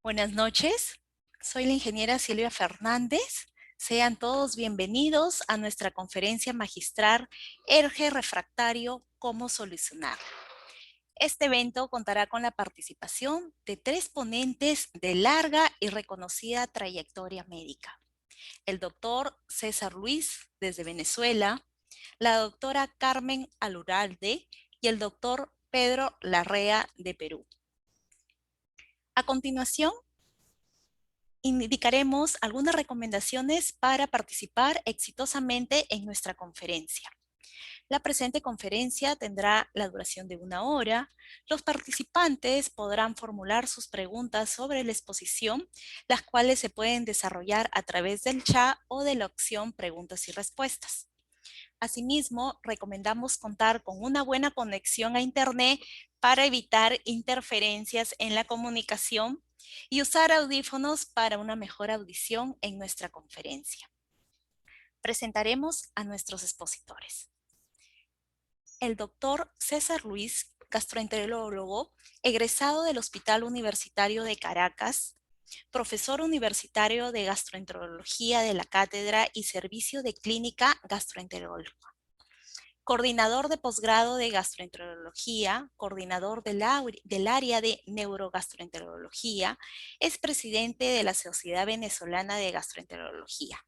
Buenas noches, soy la ingeniera Silvia Fernández. Sean todos bienvenidos a nuestra conferencia magistral ERGE Refractario, ¿cómo solucionar? Este evento contará con la participación de 3 ponentes de larga y reconocida trayectoria médica. El doctor César Luis, desde Venezuela, la doctora Carmen Aluralde y el doctor Pedro Larrea, de Perú. A continuación, indicaremos algunas recomendaciones para participar exitosamente en nuestra conferencia. La presente conferencia tendrá la duración de 1 hora. Los participantes podrán formular sus preguntas sobre la exposición, las cuales se pueden desarrollar a través del chat o de la opción preguntas y respuestas. Asimismo, recomendamos contar con una buena conexión a Internet para evitar interferencias en la comunicación y usar audífonos para una mejor audición en nuestra conferencia. Presentaremos a nuestros expositores. El doctor César Luis, gastroenterólogo, egresado del Hospital Universitario de Caracas, profesor universitario de gastroenterología de la Cátedra y Servicio de Clínica Gastroenteróloga, coordinador de posgrado de gastroenterología, coordinador del área de neurogastroenterología, es presidente de la Sociedad Venezolana de Gastroenterología,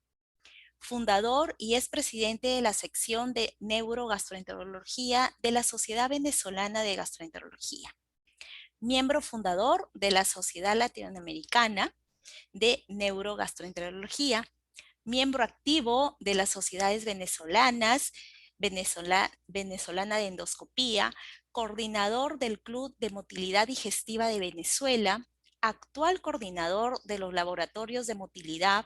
fundador y es presidente de la sección de neurogastroenterología de la Sociedad Venezolana de Gastroenterología, miembro fundador de la Sociedad Latinoamericana de Neurogastroenterología, miembro activo de las sociedades venezolanas, Venezolana de Endoscopía, coordinador del Club de Motilidad Digestiva de Venezuela, actual coordinador de los laboratorios de motilidad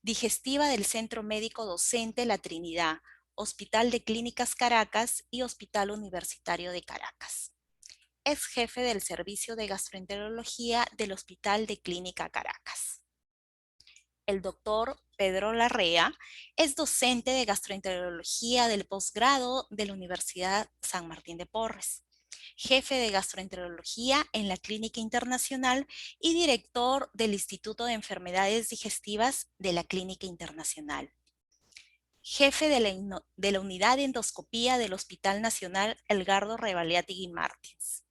digestiva del Centro Médico Docente La Trinidad, Hospital de Clínicas Caracas y Hospital Universitario de Caracas. Es jefe del Servicio de Gastroenterología del Hospital de Clínica Caracas. El doctor Pedro Larrea es docente de gastroenterología del posgrado de la Universidad San Martín de Porres, jefe de gastroenterología en la Clínica Internacional y director del Instituto de Enfermedades Digestivas de la Clínica Internacional. Jefe de la Unidad de Endoscopía del Hospital Nacional Edgardo Rebagliati Martins.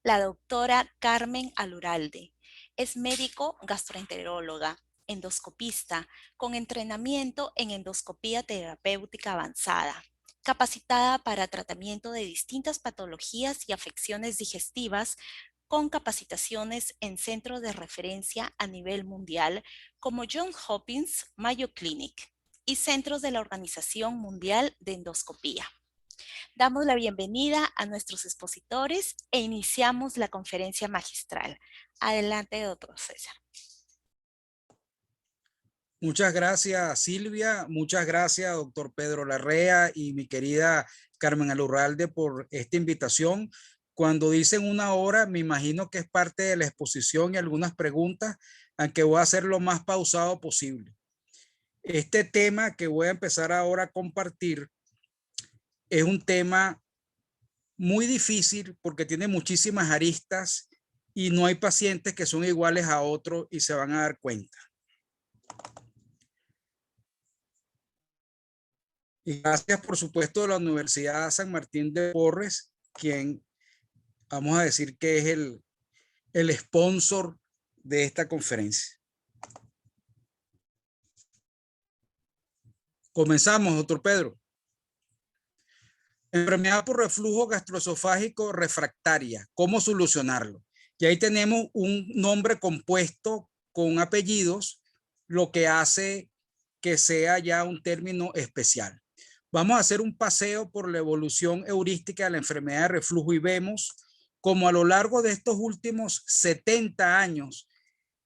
La doctora Carmen Aluralde es médico gastroenteróloga, endoscopista, con entrenamiento en endoscopía terapéutica avanzada, capacitada para tratamiento de distintas patologías y afecciones digestivas, con capacitaciones en centros de referencia a nivel mundial como Johns Hopkins, Mayo Clinic y centros de la Organización Mundial de Endoscopía. Damos la bienvenida a nuestros expositores e iniciamos la conferencia magistral. Adelante, doctor César. Muchas gracias, Silvia. Muchas gracias, doctor Pedro Larrea y mi querida Carmen Alurralde por esta invitación. Cuando dicen 1 hora, me imagino que es parte de la exposición y algunas preguntas, aunque voy a hacer lo más pausado posible. Este tema que voy a empezar ahora a compartir es un tema muy difícil porque tiene muchísimas aristas y no hay pacientes que son iguales a otros y se van a dar cuenta. Y gracias, por supuesto, a la Universidad San Martín de Porres, quien vamos a decir que es el sponsor de esta conferencia. Comenzamos, doctor Pedro. Enfermedad por reflujo gastroesofágico refractaria. ¿Cómo solucionarlo? Y ahí tenemos un nombre compuesto con apellidos, lo que hace que sea ya un término especial. Vamos a hacer un paseo por la evolución heurística de la enfermedad de reflujo y vemos como a lo largo de estos últimos 70 años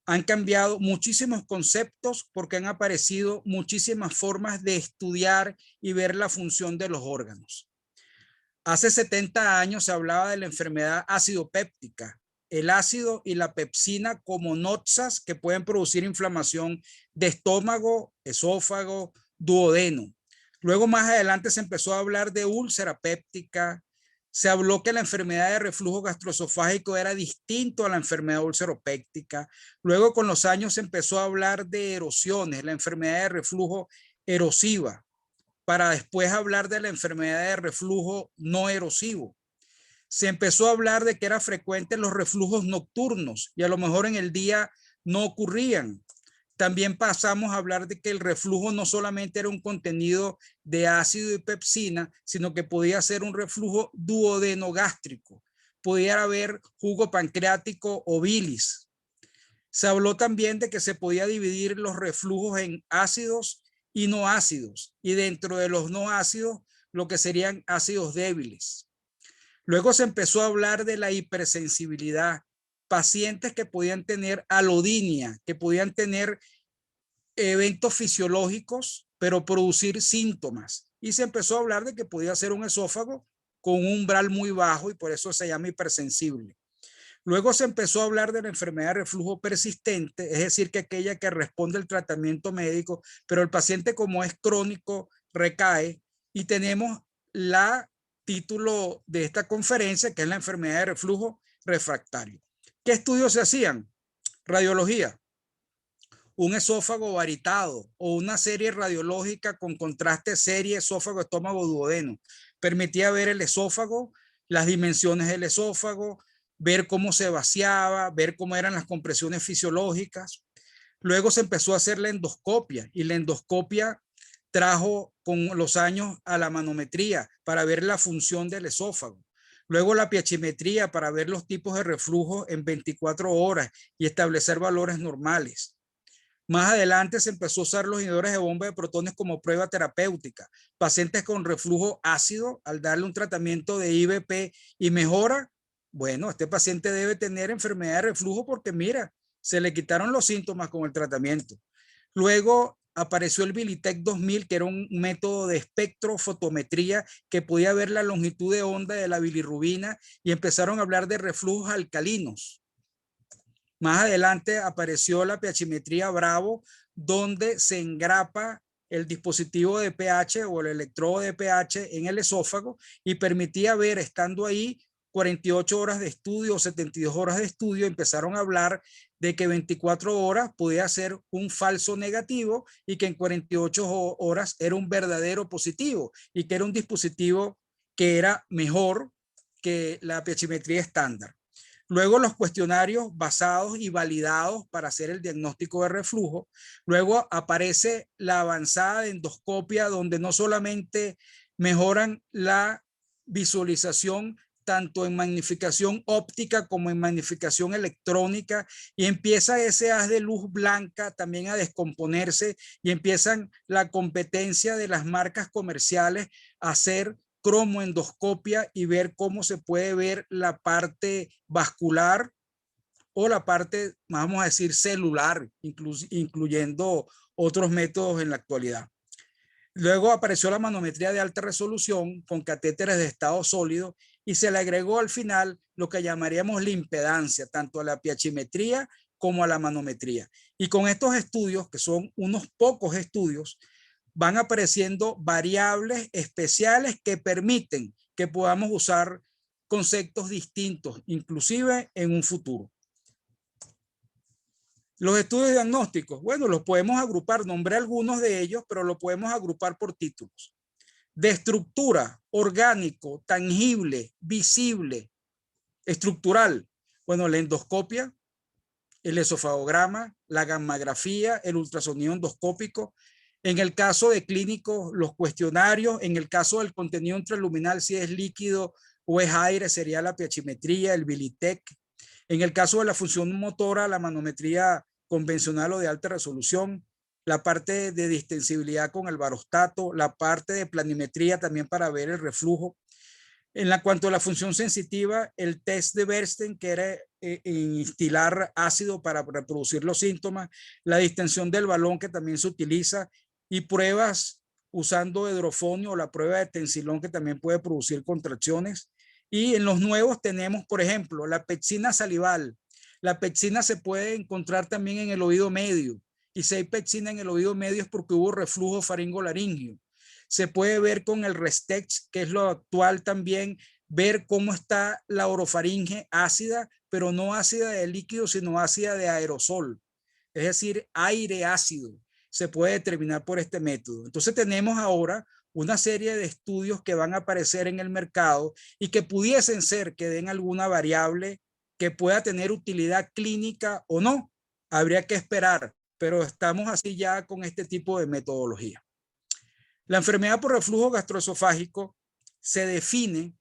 han cambiado muchísimos conceptos porque han aparecido muchísimas formas de estudiar y ver la función de los órganos. Hace 70 años se hablaba de la enfermedad acidopéptica, el ácido y la pepsina como noxas que pueden producir inflamación de estómago, esófago, duodeno. Luego más adelante se empezó a hablar de úlcera péptica, Se habló que la enfermedad de reflujo gastroesofágico era distinto a la enfermedad ulceropéctica. Luego, con los años, se empezó a hablar de erosiones, la enfermedad de reflujo erosiva, para después hablar de la enfermedad de reflujo no erosivo. Se empezó a hablar de que era frecuente los reflujos nocturnos y a lo mejor en el día no ocurrían. También pasamos a hablar de que el reflujo no solamente era un contenido de ácido y pepsina, sino que podía ser un reflujo duodenogástrico. Podía haber jugo pancreático o bilis. Se habló también de que se podía dividir los reflujos en ácidos y no ácidos, y dentro de los no ácidos, lo que serían ácidos débiles. Luego se empezó a hablar de la hipersensibilidad, pacientes que podían tener alodinia, que podían tener eventos fisiológicos, pero producir síntomas. Y se empezó a hablar de que podía ser un esófago con un umbral muy bajo y por eso se llama hipersensible. Luego se empezó a hablar de la enfermedad de reflujo persistente, es decir, que aquella que responde al tratamiento médico, pero el paciente como es crónico recae y tenemos la título de esta conferencia, que es la enfermedad de reflujo refractario. ¿Qué estudios se hacían? Radiología, un esófago varitado o una serie radiológica con contraste serie esófago, estómago, duodeno. Permitía ver el esófago, las dimensiones del esófago, ver cómo se vaciaba, ver cómo eran las compresiones fisiológicas. Luego se empezó a hacer la endoscopia y la endoscopia trajo con los años a la manometría para ver la función del esófago. Luego la piachimetría para ver los tipos de reflujo en 24 horas y establecer valores normales. Más adelante se empezó a usar los inhibidores de bomba de protones como prueba terapéutica. Pacientes con reflujo ácido, al darle un tratamiento de IVP y mejora, bueno, este paciente debe tener enfermedad de reflujo porque mira, se le quitaron los síntomas con el tratamiento. Luego apareció el Bilitec 2000, que era un método de espectrofotometría que podía ver la longitud de onda de la bilirrubina y empezaron a hablar de reflujos alcalinos. Más adelante apareció la pH Bravo, donde se engrapa el dispositivo de pH o el electrodo de pH en el esófago y permitía ver, estando ahí 48 horas de estudio o 72 horas de estudio, empezaron a hablar de que 24 horas podía ser un falso negativo y que en 48 horas era un verdadero positivo y que era un dispositivo que era mejor que la pH estándar. Luego los cuestionarios basados y validados para hacer el diagnóstico de reflujo. Luego aparece la avanzada de endoscopia, donde no solamente mejoran la visualización tanto en magnificación óptica como en magnificación electrónica, y empieza ese haz de luz blanca también a descomponerse y empiezan la competencia de las marcas comerciales a hacer cromoendoscopia y ver cómo se puede ver la parte vascular o la parte, vamos a decir, celular, incluyendo otros métodos en la actualidad. Luego apareció la manometría de alta resolución con catéteres de estado sólido y se le agregó al final lo que llamaríamos la impedancia, tanto a la pH como a la manometría. Y con estos estudios, que son unos pocos estudios, van apareciendo variables especiales que permiten que podamos usar conceptos distintos, inclusive en un futuro. Los estudios diagnósticos, bueno, los podemos agrupar, nombré algunos de ellos, pero lo podemos agrupar por títulos. De estructura, orgánico, tangible, visible, estructural. Bueno, la endoscopia, el esofagograma, la gammagrafía, el ultrasonido endoscópico. En el caso de clínicos, los cuestionarios. En el caso del contenido intraluminal, si es líquido o es aire, sería la pH, el Bilitec. En el caso de la función motora, la manometría convencional o de alta resolución, la parte de distensibilidad con el barostato, la parte de planimetría también para ver el reflujo. En cuanto a la función sensitiva, el test de Bernstein, que era instilar ácido para reproducir los síntomas, la distensión del balón, que también se utiliza, y pruebas usando hidrofonio o la prueba de tensilón, que también puede producir contracciones. Y en los nuevos tenemos, por ejemplo, la pexina salival. La pexina se puede encontrar también en el oído medio. Y si hay pexina en el oído medio es porque hubo reflujo faringolaringio. Se puede ver con el Restex, que es lo actual también ver cómo está la orofaringe ácida, pero no ácida de líquido, sino ácida de aerosol, es decir, aire ácido. Se puede determinar por este método. Entonces tenemos ahora una serie de estudios que van a aparecer en el mercado y que pudiesen ser que den alguna variable que pueda tener utilidad clínica o no. Habría que esperar, pero estamos así ya con este tipo de metodología. La enfermedad por reflujo gastroesofágico se define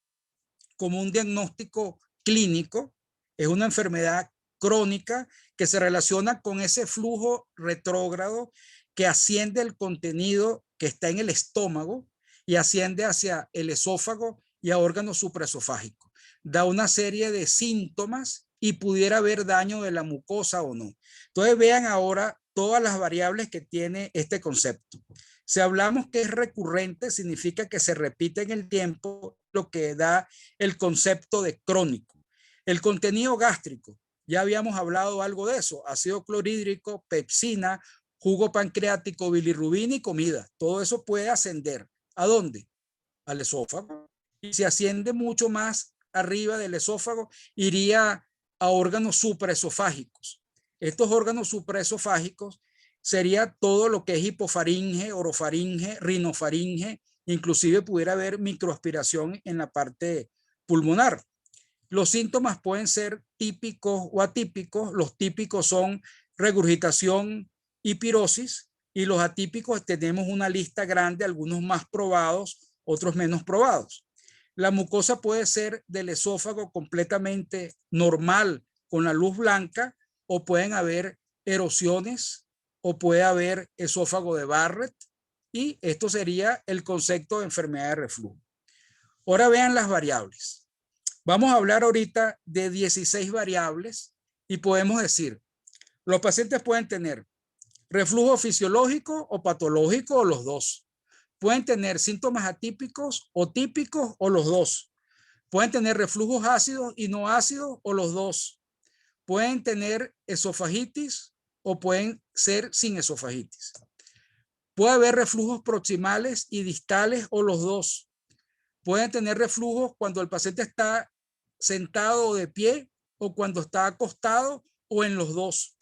como un diagnóstico clínico, es una enfermedad crónica que se relaciona con ese flujo retrógrado que asciende el contenido que está en el estómago y asciende hacia el esófago y a órganos supraesofágicos. Da una serie de síntomas y pudiera haber daño de la mucosa o no. Entonces vean ahora todas las variables que tiene este concepto. Si hablamos que es recurrente, significa que se repite en el tiempo, lo que da el concepto de crónico. El contenido gástrico, ya habíamos hablado algo de eso, ácido clorhídrico, pepsina, jugo pancreático, bilirrubina y comida. Todo eso puede ascender. ¿A dónde? Al esófago. Y si asciende mucho más arriba del esófago, iría a órganos supraesofágicos. Estos órganos supraesofágicos sería todo lo que es hipofaringe, orofaringe, rinofaringe, inclusive pudiera haber microaspiración en la parte pulmonar. Los síntomas pueden ser típicos o atípicos. Los típicos son regurgitación y pirosis, y los atípicos tenemos una lista grande, algunos más probados, otros menos probados. La mucosa puede ser del esófago completamente normal con la luz blanca, o pueden haber erosiones, o puede haber esófago de Barrett, y esto sería el concepto de enfermedad de reflujo. Ahora vean las variables. Vamos a hablar ahorita de 16 variables y podemos decir, los pacientes pueden tener reflujo fisiológico o patológico o los dos. Pueden tener síntomas atípicos o típicos o los dos. Pueden tener reflujos ácidos y no ácidos o los dos. Pueden tener esofagitis o pueden ser sin esofagitis. Puede haber reflujos proximales y distales o los dos. Pueden tener reflujos cuando el paciente está sentado o de pie, o cuando está acostado, o en los dos.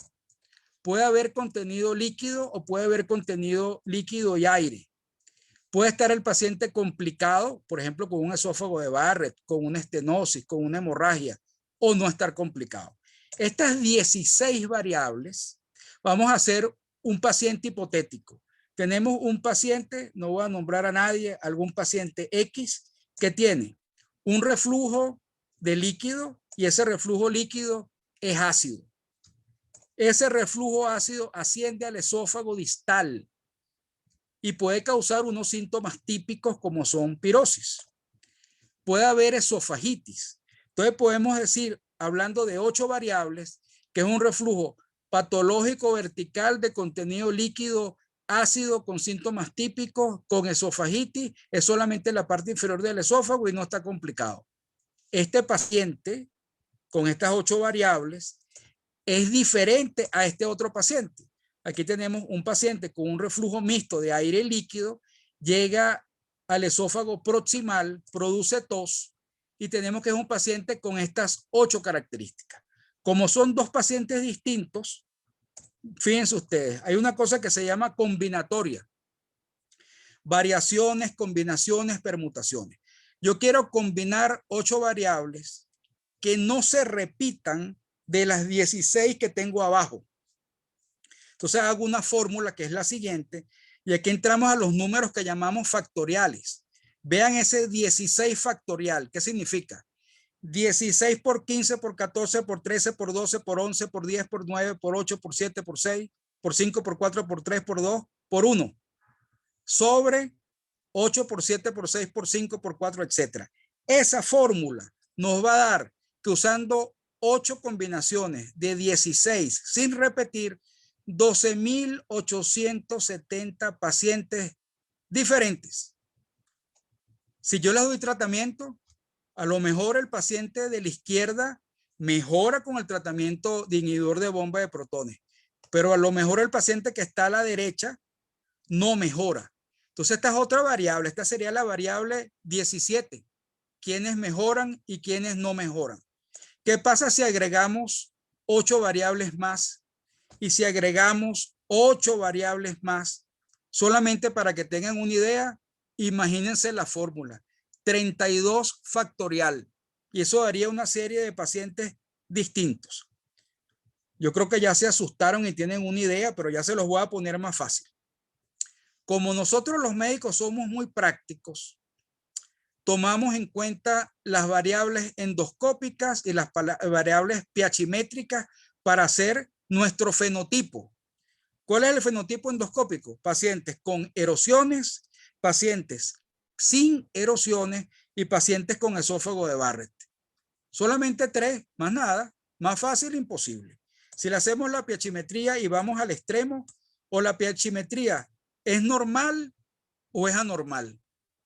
Puede haber contenido líquido o puede haber contenido líquido y aire. Puede estar el paciente complicado, por ejemplo, con un esófago de Barrett, con una estenosis, con una hemorragia, o no estar complicado. Estas 16 variables, vamos a hacer un paciente hipotético. Tenemos un paciente, no voy a nombrar a nadie, algún paciente X que tiene un reflujo de líquido y ese reflujo líquido es ácido. Ese reflujo ácido asciende al esófago distal y puede causar unos síntomas típicos como son pirosis. Puede haber esofagitis. Entonces podemos decir, hablando de 8 variables, que es un reflujo patológico vertical de contenido líquido ácido con síntomas típicos, con esofagitis, es solamente la parte inferior del esófago y no está complicado. Este paciente con estas 8 variables es diferente a este otro paciente. Aquí tenemos un paciente con un reflujo mixto de aire y líquido, llega al esófago proximal, produce tos, y tenemos que es un paciente con estas 8 características. Como son 2 pacientes distintos, fíjense ustedes, hay una cosa que se llama combinatoria. Variaciones, combinaciones, permutaciones. Yo quiero combinar 8 variables que no se repitan de las 16 que tengo abajo. Entonces hago una fórmula que es la siguiente, y aquí entramos a los números que llamamos factoriales. Vean ese 16 factorial. ¿Qué significa? 16 por 15, por 14, por 13, por 12, por 11, por 10, por 9, por 8, por 7, por 6, por 5, por 4, por 3, por 2, por 1. Sobre 8, por 7, por 6, por 5, por 4, etc. Esa fórmula nos va a dar que usando 8 combinaciones de 16 sin repetir, 12.870 pacientes diferentes. Si yo les doy tratamiento, a lo mejor el paciente de la izquierda mejora con el tratamiento de inhibidor de bomba de protones, pero a lo mejor el paciente que está a la derecha no mejora. Entonces esta es otra variable, esta sería la variable 17. quiénes mejoran y quiénes no mejoran. ¿Qué pasa si agregamos 8 variables más? Y si agregamos 8 variables más, solamente para que tengan una idea, imagínense la fórmula, 32 factorial. Y eso daría una serie de pacientes distintos. Yo creo que ya se asustaron y tienen una idea, pero ya se los voy a poner más fácil. Como nosotros los médicos somos muy prácticos, tomamos en cuenta las variables endoscópicas y las variables piachimétricas para hacer nuestro fenotipo. ¿Cuál es el fenotipo endoscópico? Pacientes con erosiones, pacientes sin erosiones y pacientes con esófago de Barrett. Solamente 3, más nada, más fácil, imposible. Si le hacemos la piachimetría y vamos al extremo, o la piachimetría es normal o es anormal.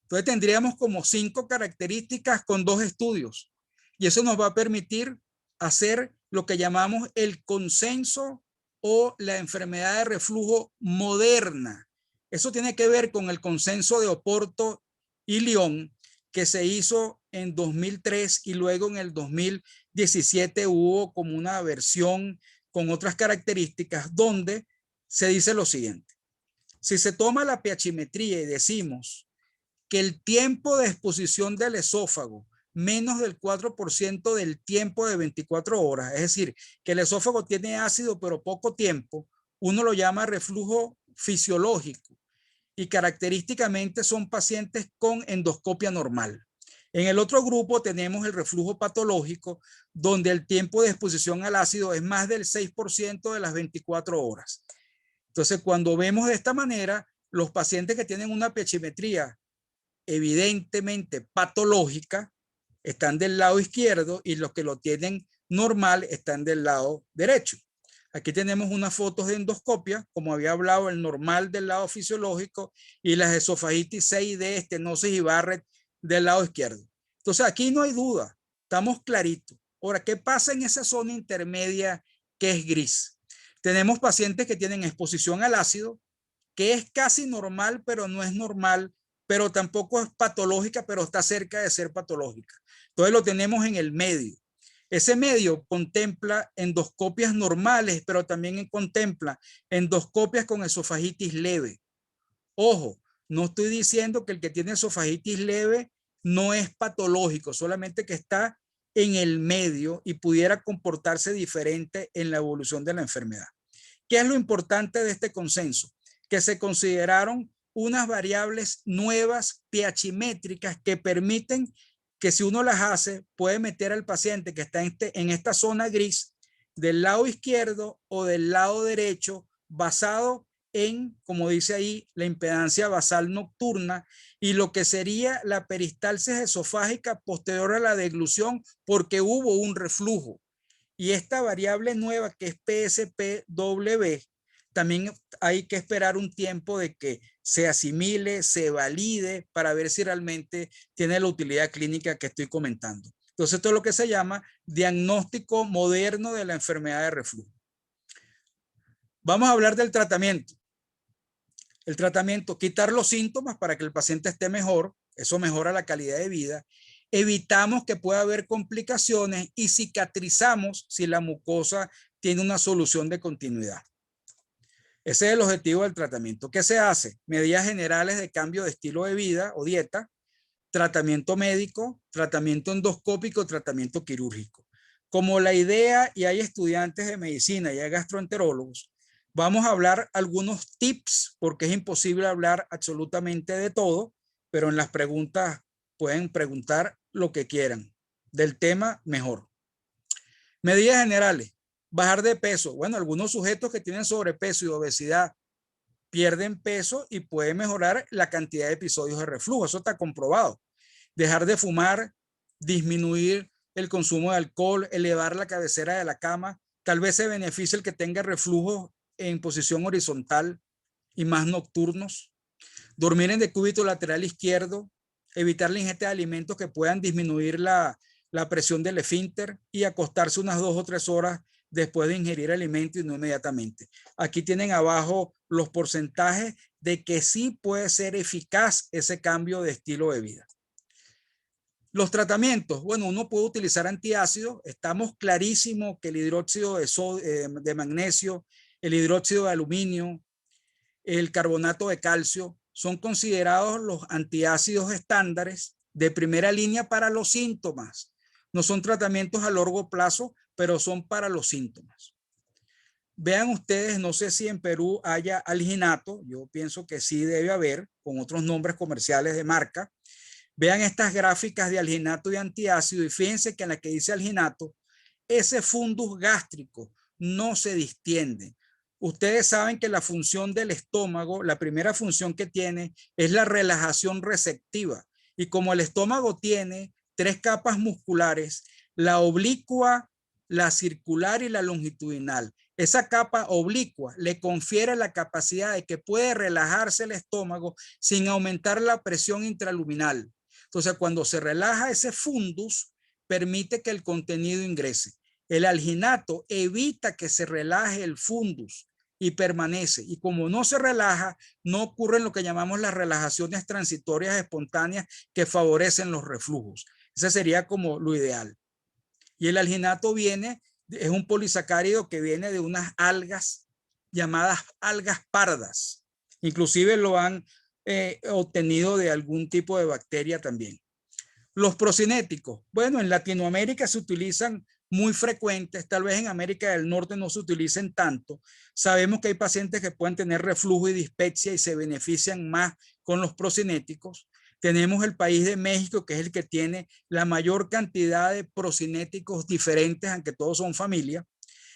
Entonces tendríamos como 5 características con 2 estudios. Y eso nos va a permitir hacer lo que llamamos el consenso o la enfermedad de reflujo moderna. Eso tiene que ver con el consenso de Oporto y Lyon, que se hizo en 2003 y luego en el 2017 hubo como una versión con otras características donde se dice lo siguiente. Si se toma la piachimetría y decimos que el tiempo de exposición del esófago menos del 4% del tiempo de 24 horas, es decir, que el esófago tiene ácido pero poco tiempo, uno lo llama reflujo fisiológico y característicamente son pacientes con endoscopia normal. En el otro grupo tenemos el reflujo patológico, donde el tiempo de exposición al ácido es más del 6% de las 24 horas. Entonces, cuando vemos de esta manera, los pacientes que tienen una piachimetría evidentemente patológica están del lado izquierdo y los que lo tienen normal están del lado derecho. Aquí tenemos unas fotos de endoscopia, como había hablado, el normal del lado fisiológico y las esofagitis 6D, estenosis y Barrett del lado izquierdo. Entonces aquí no hay duda, estamos claritos. Ahora, ¿qué pasa en esa zona intermedia que es gris? Tenemos pacientes que tienen exposición al ácido, que es casi normal, pero no es normal, pero tampoco es patológica, pero está cerca de ser patológica. Entonces lo tenemos en el medio. Ese medio contempla endoscopias normales, pero también contempla endoscopias con esofagitis leve. Ojo, no estoy diciendo que el que tiene esofagitis leve no es patológico, solamente que está en el medio y pudiera comportarse diferente en la evolución de la enfermedad. ¿Qué es lo importante de este consenso? Que se consideraron unas variables nuevas piachimétricas que permiten que si uno las hace, puede meter al paciente que está en esta zona gris del lado izquierdo o del lado derecho, basado en, como dice ahí, la impedancia basal nocturna y lo que sería la peristalsis esofágica posterior a la deglución porque hubo un reflujo. Y esta variable nueva que es PSPW, también hay que esperar un tiempo de que se asimile, se valide para ver si realmente tiene la utilidad clínica que estoy comentando. Entonces, esto es lo que se llama diagnóstico moderno de la enfermedad de reflujo. Vamos a hablar del tratamiento. El tratamiento, quitar los síntomas para que el paciente esté mejor, eso mejora la calidad de vida. Evitamos que pueda haber complicaciones y cicatrizamos si la mucosa tiene una solución de continuidad. Ese es el objetivo del tratamiento. ¿Qué se hace? Medidas generales de cambio de estilo de vida o dieta, tratamiento médico, tratamiento endoscópico, tratamiento quirúrgico. Como la idea, y hay estudiantes de medicina y hay gastroenterólogos, vamos a hablar algunos tips porque es imposible hablar absolutamente de todo, pero en las preguntas pueden preguntar lo que quieran. Del tema, mejor. Medidas generales. Bajar de peso. Bueno, algunos sujetos que tienen sobrepeso y obesidad pierden peso y puede mejorar la cantidad de episodios de reflujo. Eso está comprobado. Dejar de fumar, disminuir el consumo de alcohol, elevar la cabecera de la cama. Tal vez se beneficie el que tenga reflujo en posición horizontal y más nocturnos. Dormir en decúbito lateral izquierdo, evitar la ingesta de alimentos que puedan disminuir la presión del esfínter y acostarse unas 2 o 3 horas después de ingerir alimento y no inmediatamente. Aquí tienen abajo los porcentajes de que sí puede ser eficaz ese cambio de estilo de vida. Los tratamientos, bueno, uno puede utilizar antiácidos. Estamos clarísimos que el hidróxido de magnesio, el hidróxido de aluminio, el carbonato de calcio son considerados los antiácidos estándares de primera línea para los síntomas. No son tratamientos a largo plazo, pero son para los síntomas. Vean ustedes, no sé si en Perú haya alginato, yo pienso que sí debe haber, con otros nombres comerciales de marca. Vean estas gráficas de alginato y antiácido y fíjense que en la que dice alginato, ese fundus gástrico no se distiende. Ustedes saben que la función del estómago, la primera función que tiene es la relajación receptiva. Y como el estómago tiene 3 capas musculares, la oblicua, la circular y la longitudinal, esa capa oblicua le confiere la capacidad de que puede relajarse el estómago sin aumentar la presión intraluminal. Entonces, cuando se relaja ese fundus, permite que el contenido ingrese. El alginato evita que se relaje el fundus y permanece. Y como no se relaja, no ocurren lo que llamamos las relajaciones transitorias espontáneas que favorecen los reflujos. Ese sería como lo ideal. Y el alginato es un polisacárido que viene de unas algas llamadas algas pardas. Inclusive lo han obtenido de algún tipo de bacteria también. Los procinéticos, bueno, en Latinoamérica se utilizan muy frecuentes, tal vez en América del Norte no se utilicen tanto. Sabemos que hay pacientes que pueden tener reflujo y dispepsia y se benefician más con los procinéticos. Tenemos el país de México, que es el que tiene la mayor cantidad de procinéticos diferentes, aunque todos son familia.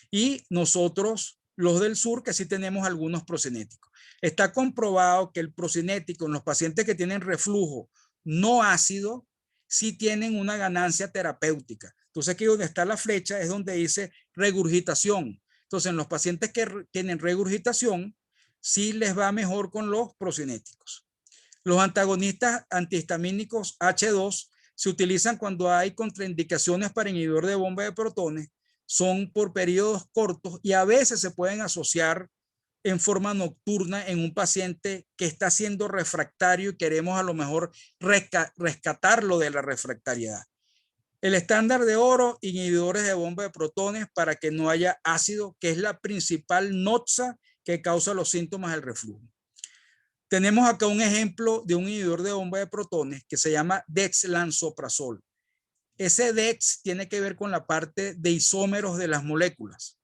Y nosotros, los del sur, que sí tenemos algunos procinéticos. Está comprobado que el procinético en los pacientes que tienen reflujo no ácido, sí tienen una ganancia terapéutica. Entonces aquí donde está la flecha es donde dice regurgitación. Entonces en los pacientes que tienen regurgitación, sí les va mejor con los procinéticos. Los antagonistas antihistamínicos H2 se utilizan cuando hay contraindicaciones para inhibidor de bomba de protones, son por periodos cortos y a veces se pueden asociar en forma nocturna en un paciente que está siendo refractario y queremos a lo mejor rescatarlo de la refractariedad. El estándar de oro, inhibidores de bomba de protones para que no haya ácido, que es la principal noxa que causa los síntomas del reflujo. Tenemos acá un ejemplo de un inhibidor de bomba de protones que se llama dexlansoprazol. Ese dex tiene que ver con la parte de isómeros de las moléculas.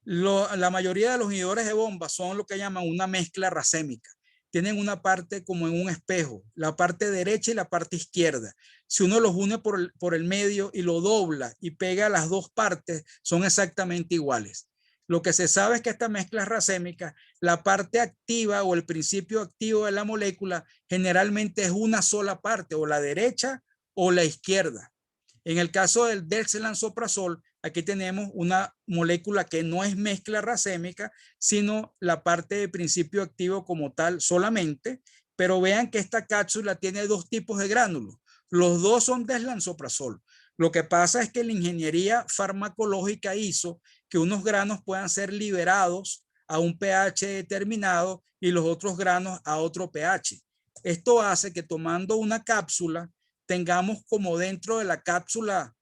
La mayoría de los inhibidores de bomba son lo que llaman una mezcla racémica. Tienen una parte como en un espejo, la parte derecha y la parte izquierda. Si uno los une por el medio y lo dobla y pega las dos partes, son exactamente iguales. Lo que se sabe es que esta mezcla racémica, la parte activa o el principio activo de la molécula generalmente es una sola parte, o la derecha o la izquierda. En el caso del dexlansoprazol, aquí tenemos una molécula que no es mezcla racémica, sino la parte de principio activo como tal solamente, pero vean que esta cápsula tiene 2 tipos de gránulos. Los 2 son dexlansoprazol. Lo que pasa es que la ingeniería farmacológica hizo que unos granos puedan ser liberados a un pH determinado y los otros granos a otro pH. Esto hace que tomando una cápsula tengamos como dentro de la cápsula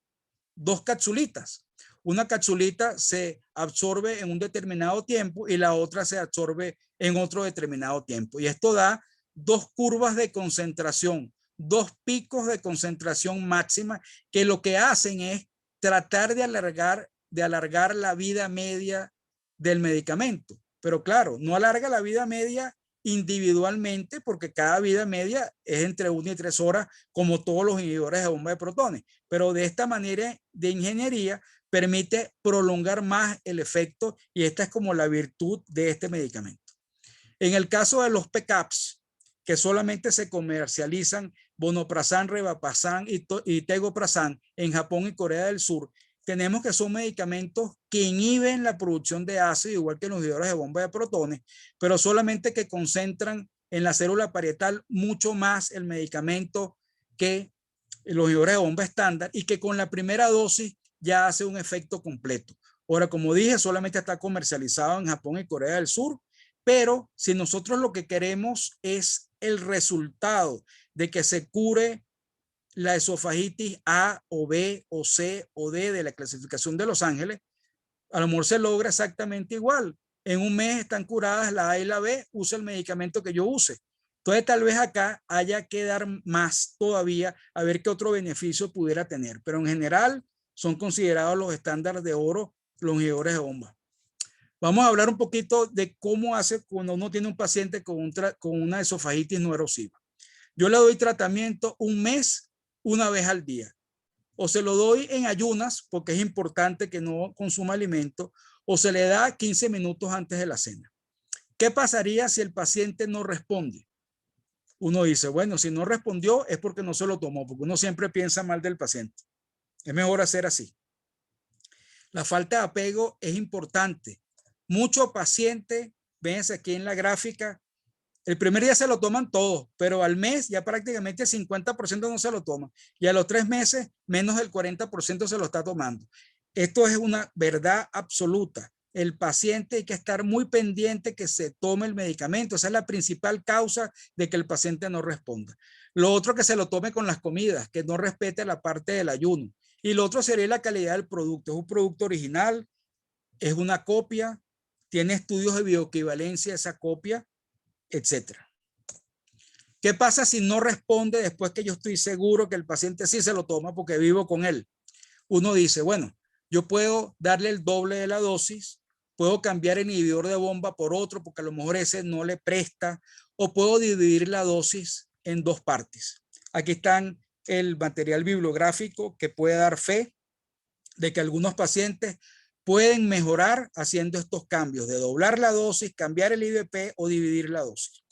2 capsulitas. Una capsulita se absorbe en un determinado tiempo y la otra se absorbe en otro determinado tiempo. Y esto da 2 curvas de concentración, 2 picos de concentración máxima que lo que hacen es tratar de alargar la vida media del medicamento. Pero claro, no alarga la vida media individualmente porque cada vida media es entre 1 y 3 horas como todos los inhibidores de bomba de protones, pero de esta manera de ingeniería permite prolongar más el efecto y esta es como la virtud de este medicamento. En el caso de los PCAPs, que solamente se comercializan vonoprazan, revaprazan y tegoprazan en Japón y Corea del Sur, tenemos que son medicamentos que inhiben la producción de ácido, igual que los inhibidores de bomba de protones, pero solamente que concentran en la célula parietal mucho más el medicamento que los inhibidores de bomba estándar y que con la primera dosis ya hace un efecto completo. Ahora, como dije, solamente está comercializado en Japón y Corea del Sur, pero si nosotros lo que queremos es el resultado de que se cure la esofagitis A o B o C o D de la clasificación de Los Ángeles, a lo mejor se logra exactamente igual. En un mes están curadas la A y la B, usa el medicamento que yo use. Entonces tal vez acá haya que dar más todavía a ver qué otro beneficio pudiera tener. Pero en general son considerados los estándares de oro los inhibidores de bomba. Vamos a hablar un poquito de cómo hace cuando uno tiene un paciente con una esofagitis no erosiva. Yo le doy tratamiento un mes, una vez al día. O se lo doy en ayunas, porque es importante que no consuma alimento, o se le da 15 minutos antes de la cena. ¿Qué pasaría si el paciente no responde? Uno dice, bueno, si no respondió es porque no se lo tomó, porque uno siempre piensa mal del paciente. Es mejor hacer así. La falta de apego es importante. Muchos pacientes, véanse aquí en la gráfica, el primer día se lo toman todos, pero al mes ya prácticamente el 50% no se lo toma. Y a los 3 meses, menos del 40% se lo está tomando. Esto es una verdad absoluta. El paciente hay que estar muy pendiente que se tome el medicamento. Esa es la principal causa de que el paciente no responda. Lo otro, que se lo tome con las comidas, que no respete la parte del ayuno. Y lo otro sería la calidad del producto. Es un producto original, es una copia, tiene estudios de bioequivalencia esa copia, etcétera. ¿Qué pasa si no responde después que yo estoy seguro que el paciente sí se lo toma porque vivo con él? Uno dice, bueno, yo puedo darle el doble de la dosis, puedo cambiar el inhibidor de bomba por otro porque a lo mejor ese no le presta, o puedo dividir la dosis en 2 partes. Aquí están el material bibliográfico que puede dar fe de que algunos pacientes pueden mejorar haciendo estos cambios de doblar la dosis, cambiar el IVP o dividir la dosis.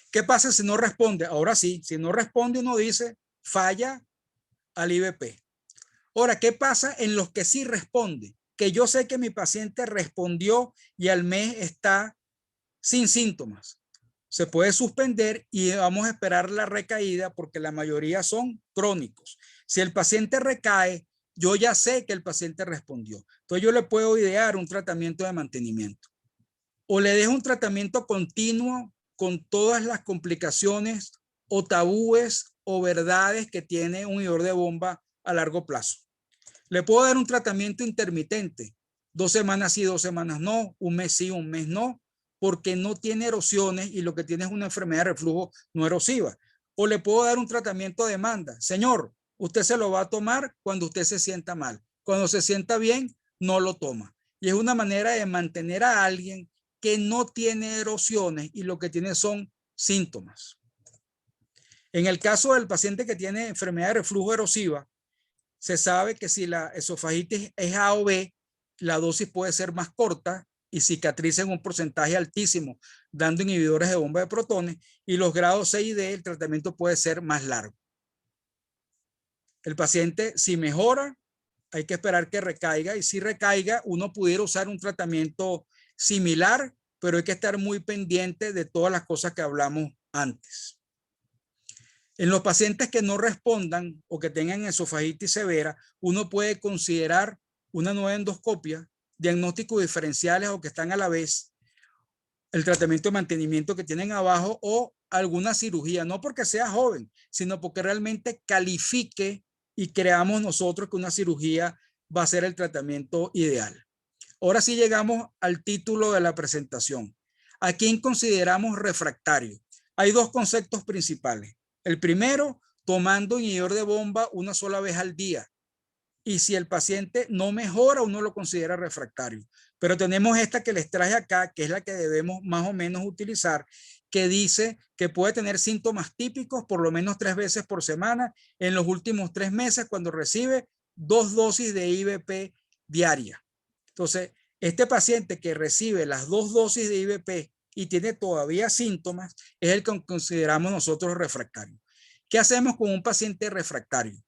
¿Qué pasa si no responde? Ahora sí, si no responde uno dice falla al IVP. Ahora, ¿qué pasa en los que sí responde? Que yo sé que mi paciente respondió y al mes está sin síntomas. Se puede suspender y vamos a esperar la recaída porque la mayoría son crónicos. Si el paciente recae, yo ya sé que el paciente respondió. Entonces yo le puedo idear un tratamiento de mantenimiento. O le dejo un tratamiento continuo con todas las complicaciones o tabúes o verdades que tiene un inhibidor de bomba a largo plazo. Le puedo dar un tratamiento intermitente, 2 semanas sí, 2 semanas no, un mes sí, un mes no, porque no tiene erosiones y lo que tiene es una enfermedad de reflujo no erosiva. O le puedo dar un tratamiento a demanda. Señor, usted se lo va a tomar cuando usted se sienta mal. Cuando se sienta bien, no lo toma. Y es una manera de mantener a alguien que no tiene erosiones y lo que tiene son síntomas. En el caso del paciente que tiene enfermedad de reflujo erosiva, se sabe que si la esofagitis es A o B, la dosis puede ser más corta y cicatriza en un porcentaje altísimo, dando inhibidores de bomba de protones, y los grados C y D, el tratamiento puede ser más largo. El paciente, si mejora, hay que esperar que recaiga, y si recaiga, uno pudiera usar un tratamiento similar, pero hay que estar muy pendiente de todas las cosas que hablamos antes. En los pacientes que no respondan o que tengan esofagitis severa, uno puede considerar una nueva endoscopia, diagnósticos diferenciales o que están a la vez, el tratamiento de mantenimiento que tienen abajo o alguna cirugía, no porque sea joven, sino porque realmente califique y creamos nosotros que una cirugía va a ser el tratamiento ideal. Ahora sí llegamos al título de la presentación. ¿A quién consideramos refractario? Hay 2 conceptos principales. El primero, tomando inhibidor de bomba una sola vez al día. Y si el paciente no mejora, uno lo considera refractario. Pero tenemos esta que les traje acá, que es la que debemos más o menos utilizar, que dice que puede tener síntomas típicos por lo menos 3 veces por semana en los últimos 3 meses cuando recibe 2 dosis de IVP diaria. Entonces, este paciente que recibe las 2 dosis de IVP y tiene todavía síntomas es el que consideramos nosotros refractario. ¿Qué hacemos con un paciente refractario?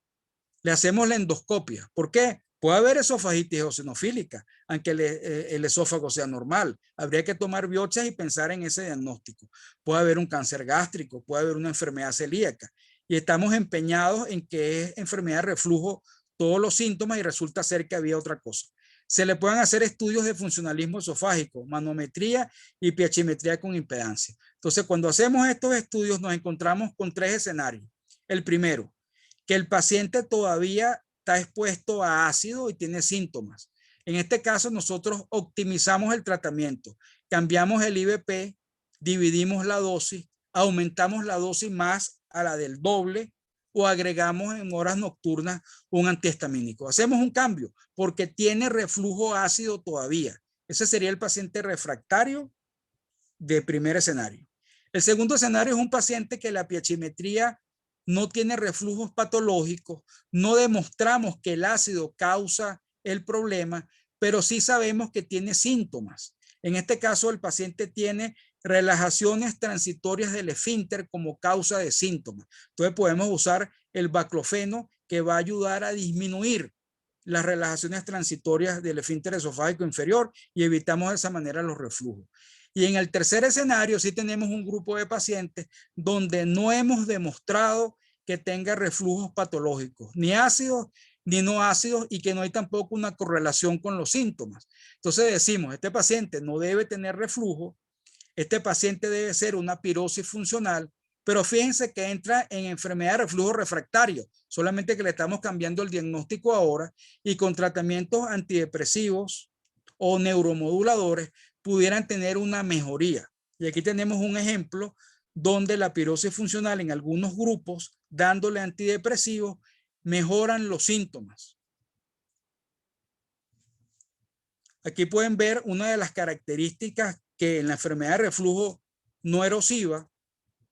Le hacemos la endoscopia. ¿Por qué? Puede haber esofagitis eosinofílica, aunque el esófago sea normal. Habría que tomar biopsias y pensar en ese diagnóstico. Puede haber un cáncer gástrico, puede haber una enfermedad celíaca. Y estamos empeñados en que es enfermedad de reflujo todos los síntomas y resulta ser que había otra cosa. Se le pueden hacer estudios de funcionalismo esofágico, manometría y pH con impedancia. Entonces, cuando hacemos estos estudios nos encontramos con 3 escenarios. El primero, que el paciente todavía está expuesto a ácido y tiene síntomas. En este caso, nosotros optimizamos el tratamiento, cambiamos el IVP, dividimos la dosis, aumentamos la dosis más a la del doble o agregamos en horas nocturnas un antihistamínico. Hacemos un cambio porque tiene reflujo ácido todavía. Ese sería el paciente refractario de primer escenario. El segundo escenario es un paciente que la piachimetría no tiene reflujos patológicos, no demostramos que el ácido causa el problema, pero sí sabemos que tiene síntomas. En este caso, el paciente tiene relajaciones transitorias del esfínter como causa de síntomas. Entonces podemos usar el baclofeno, que va a ayudar a disminuir las relajaciones transitorias del esfínter esofágico inferior y evitamos de esa manera los reflujos. Y en el tercer escenario sí tenemos un grupo de pacientes donde no hemos demostrado que tenga reflujos patológicos, ni ácidos ni no ácidos, y que no hay tampoco una correlación con los síntomas. Entonces decimos, este paciente no debe tener reflujo, este paciente debe ser una pirosis funcional, pero fíjense que entra en enfermedad de reflujo refractario, solamente que le estamos cambiando el diagnóstico ahora, y con tratamientos antidepresivos o neuromoduladores pudieran tener una mejoría. Y aquí tenemos un ejemplo donde la pirosis funcional en algunos grupos, dándole antidepresivos, mejoran los síntomas. Aquí pueden ver una de las características que en la enfermedad de reflujo no erosiva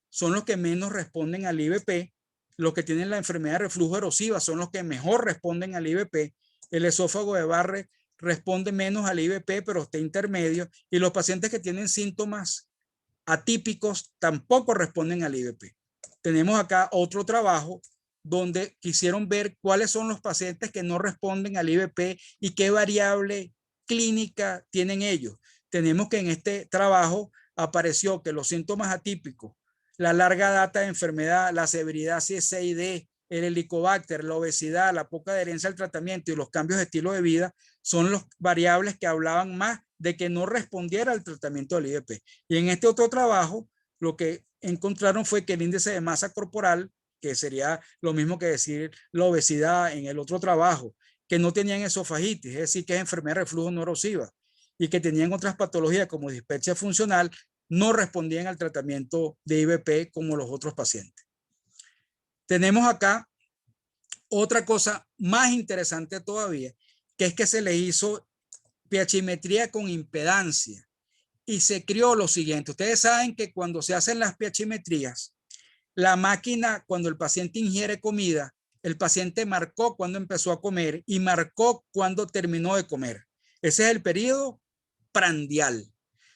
son los que menos responden al IVP. Los que tienen la enfermedad de reflujo erosiva son los que mejor responden al IVP. El esófago de Barrett responde menos al IVP, pero está intermedio. Y los pacientes que tienen síntomas atípicos tampoco responden al IVP. Tenemos acá otro trabajo donde quisieron ver cuáles son los pacientes que no responden al IVP y qué variable clínica tienen ellos. Tenemos que en este trabajo apareció que los síntomas atípicos, la larga data de enfermedad, la severidad CSID, el helicobacter, la obesidad, la poca adherencia al tratamiento y los cambios de estilo de vida son las variables que hablaban más de que no respondiera al tratamiento del IVP. Y en este otro trabajo, lo que encontraron fue que el índice de masa corporal, que sería lo mismo que decir la obesidad en el otro trabajo, que no tenían esofagitis, es decir, que es enfermedad de reflujo no erosiva, y que tenían otras patologías como dispepsia funcional, no respondían al tratamiento de IVP como los otros pacientes. Tenemos acá otra cosa más interesante todavía, que es que se le hizo piachimetría con impedancia y se crió lo siguiente. Ustedes saben que cuando se hacen las piachimetrías, la máquina, cuando el paciente ingiere comida, el paciente marcó cuando empezó a comer y marcó cuando terminó de comer. Ese es el periodo prandial.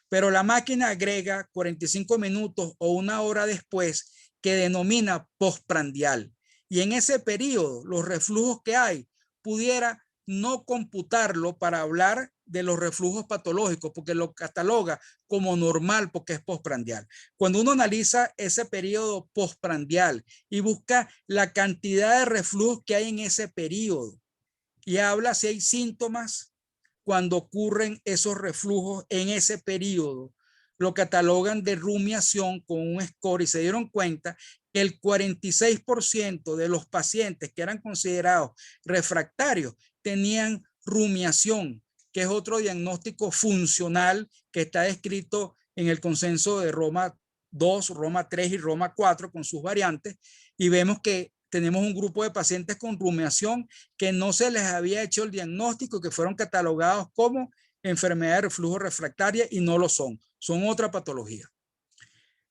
Pero la máquina agrega 45 minutos o una hora después, que denomina postprandial. Y en ese periodo, los reflujos que hay, pudiera no computarlo para hablar de los reflujos patológicos, porque lo cataloga como normal porque es postprandial. Cuando uno analiza ese periodo postprandial y busca la cantidad de reflujos que hay en ese periodo y habla si hay síntomas cuando ocurren esos reflujos en ese periodo, lo catalogan de rumiación con un score, y se dieron cuenta que el 46% de los pacientes que eran considerados refractarios tenían rumiación, que es otro diagnóstico funcional que está descrito en el consenso de Roma 2, Roma 3 y Roma 4 con sus variantes, y vemos que tenemos un grupo de pacientes con rumiación que no se les había hecho el diagnóstico, que fueron catalogados como enfermedad de reflujo refractaria y no lo son, son otra patología.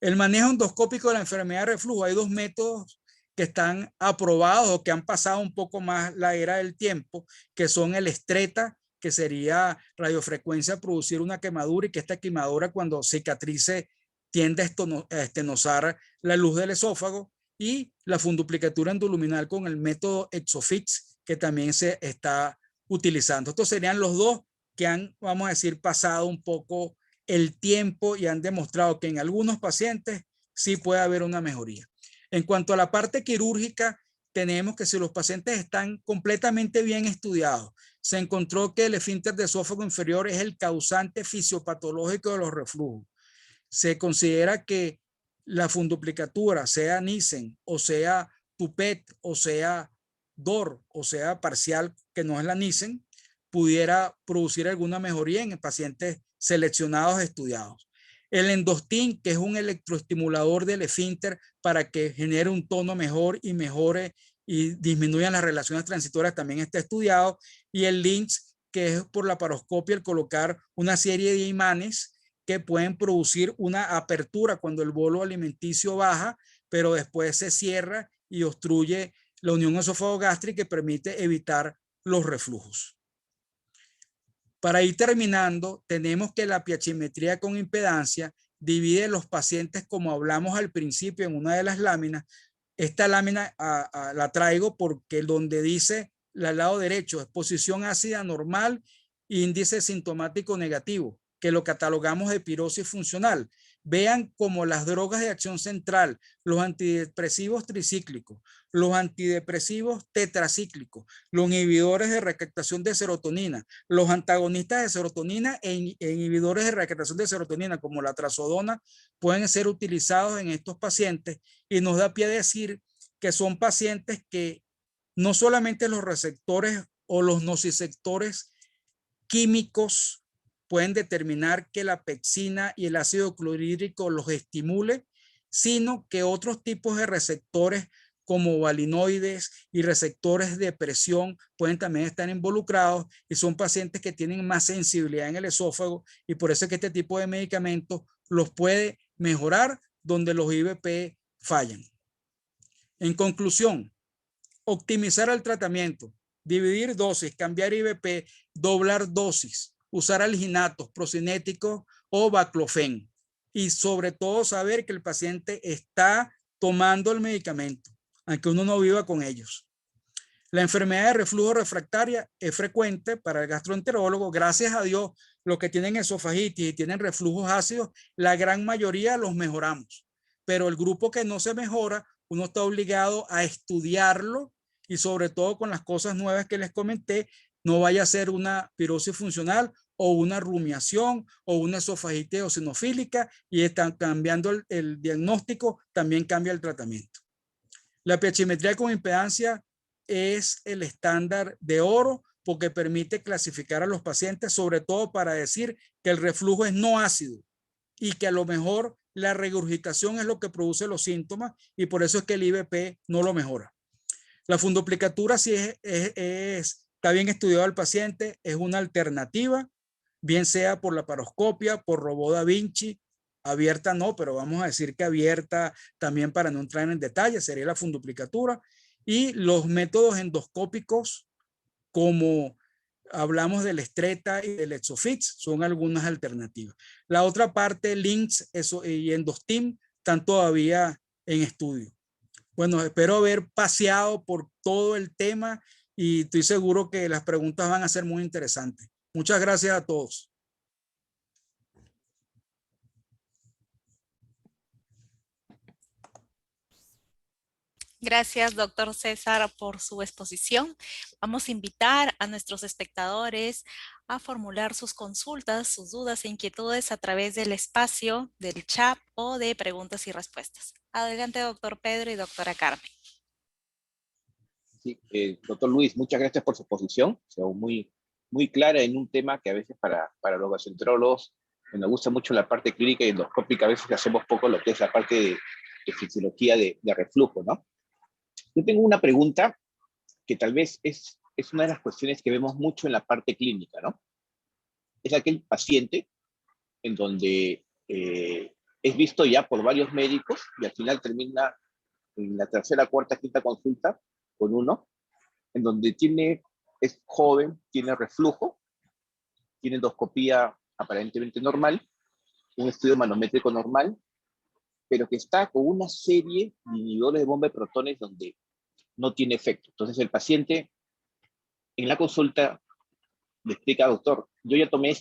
El manejo endoscópico de la enfermedad de reflujo, hay dos métodos que están aprobados o que han pasado un poco más la era del tiempo, que son el Stretta, que sería radiofrecuencia producir una quemadura, y que esta quemadura cuando cicatrice tiende a estenosar la luz del esófago, y la funduplicatura endoluminal con el método Exofix, que también se está utilizando. Estos serían los dos que han, vamos a decir, pasado un poco el tiempo y han demostrado que en algunos pacientes sí puede haber una mejoría. En cuanto a la parte quirúrgica, tenemos que si los pacientes están completamente bien estudiados, se encontró que el esfínter de esófago inferior es el causante fisiopatológico de los reflujos. Se considera que la funduplicatura, sea Nissen o sea TUPET, o sea DOR, o sea parcial, que no es la Nissen, pudiera producir alguna mejoría en pacientes seleccionados estudiados. El endostin, que es un electroestimulador del esfínter para que genere un tono mejor y mejore y disminuyan las relaciones transitorias, también está estudiado. Y el LINX, que es por la paroscopia, el colocar una serie de imanes que pueden producir una apertura cuando el bolo alimenticio baja, pero después se cierra y obstruye la unión esófago-gástrica que permite evitar los reflujos. Para ir terminando, tenemos que la piezometría con impedancia divide los pacientes, como hablamos al principio en una de las láminas. Esta lámina la traigo porque donde dice al lado derecho, exposición ácida normal, índice sintomático negativo, que lo catalogamos de pirosis funcional. Vean como las drogas de acción central, los antidepresivos tricíclicos, los antidepresivos tetracíclicos, los inhibidores de recaptación de serotonina, los antagonistas de serotonina e inhibidores de recaptación de serotonina, como la trazodona, pueden ser utilizados en estos pacientes, y nos da pie a decir que son pacientes que no solamente los receptores o los nociceptores químicos pueden determinar que la pexina y el ácido clorhídrico los estimule, sino que otros tipos de receptores como valinoides y receptores de presión pueden también estar involucrados, y son pacientes que tienen más sensibilidad en el esófago, y por eso es que este tipo de medicamentos los puede mejorar donde los IVP fallan. En conclusión, optimizar el tratamiento, dividir dosis, cambiar IVP, doblar dosis, usar alginatos, procinéticos o baclofen, y sobre todo saber que el paciente está tomando el medicamento, aunque uno no viva con ellos. La enfermedad de reflujo refractaria es frecuente para el gastroenterólogo. Gracias a Dios, los que tienen esofagitis y tienen reflujos ácidos, la gran mayoría los mejoramos. Pero el grupo que no se mejora, uno está obligado a estudiarlo, y sobre todo con las cosas nuevas que les comenté, no vaya a ser una pirosis funcional o una rumiación o una esofagitis eosinofílica, y están cambiando el diagnóstico, también cambia el tratamiento. La piezometría con impedancia es el estándar de oro porque permite clasificar a los pacientes, sobre todo para decir que el reflujo es no ácido y que a lo mejor la regurgitación es lo que produce los síntomas, y por eso es que el IVP no lo mejora. La fundoplicatura, si está bien estudiado al paciente, es una alternativa, bien sea por la paroscopia, por robot Da Vinci. Abierta no, pero vamos a decir que abierta también, para no entrar en detalle, sería la fundoplicatura. Y los métodos endoscópicos, como hablamos del Stretta y del Exofix, son algunas alternativas. La otra parte, LINX y Endostim, están todavía en estudio. Bueno, espero haber paseado por todo el tema y estoy seguro que las preguntas van a ser muy interesantes. Muchas gracias a todos. Gracias, doctor César, por su exposición. Vamos a invitar a nuestros espectadores a formular sus consultas, sus dudas e inquietudes a través del espacio del chat o de preguntas y respuestas. Adelante, doctor Pedro y doctora Carmen. Sí, doctor Luis, muchas gracias por su exposición, o sea, muy clara en un tema que a veces para los gastroenterólogos nos gusta mucho la parte clínica y endoscópica, a veces hacemos poco lo que es la parte de fisiología de reflujo, ¿no? Yo tengo una pregunta que tal vez es una de las cuestiones que vemos mucho en la parte clínica, ¿no? Es aquel paciente en donde es visto ya por varios médicos y al final termina en la tercera, cuarta, quinta consulta con uno, en donde es joven, tiene reflujo, tiene endoscopía aparentemente normal, un estudio manométrico normal, pero que está con una serie de inhibidores de bomba de protones donde no tiene efecto. Entonces el paciente en la consulta le explica, doctor, yo ya tomé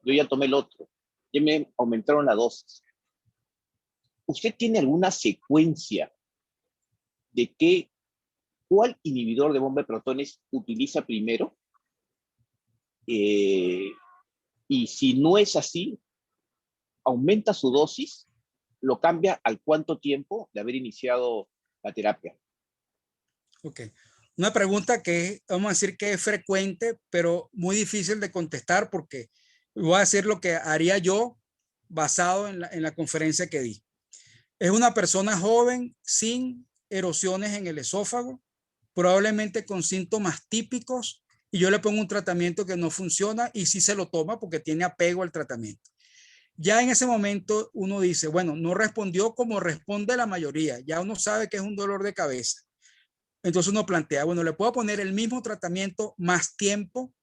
yo ya tomé el otro, ya me aumentaron la dosis. ¿Usted tiene alguna secuencia de cuál inhibidor de bomba de protones utiliza primero? Y si no es así, aumenta su dosis, lo cambia al cuánto tiempo de haber iniciado la terapia. Ok. Una pregunta que vamos a decir que es frecuente, pero muy difícil de contestar porque voy a decir lo que haría yo basado en la conferencia que di. Es una persona joven sin erosiones en el esófago, probablemente con síntomas típicos, y yo le pongo un tratamiento que no funciona y sí se lo toma porque tiene apego al tratamiento. Ya en ese momento uno dice, bueno, no respondió como responde la mayoría, ya uno sabe que es un dolor de cabeza. Entonces uno plantea, bueno, le puedo poner el mismo tratamiento más tiempo,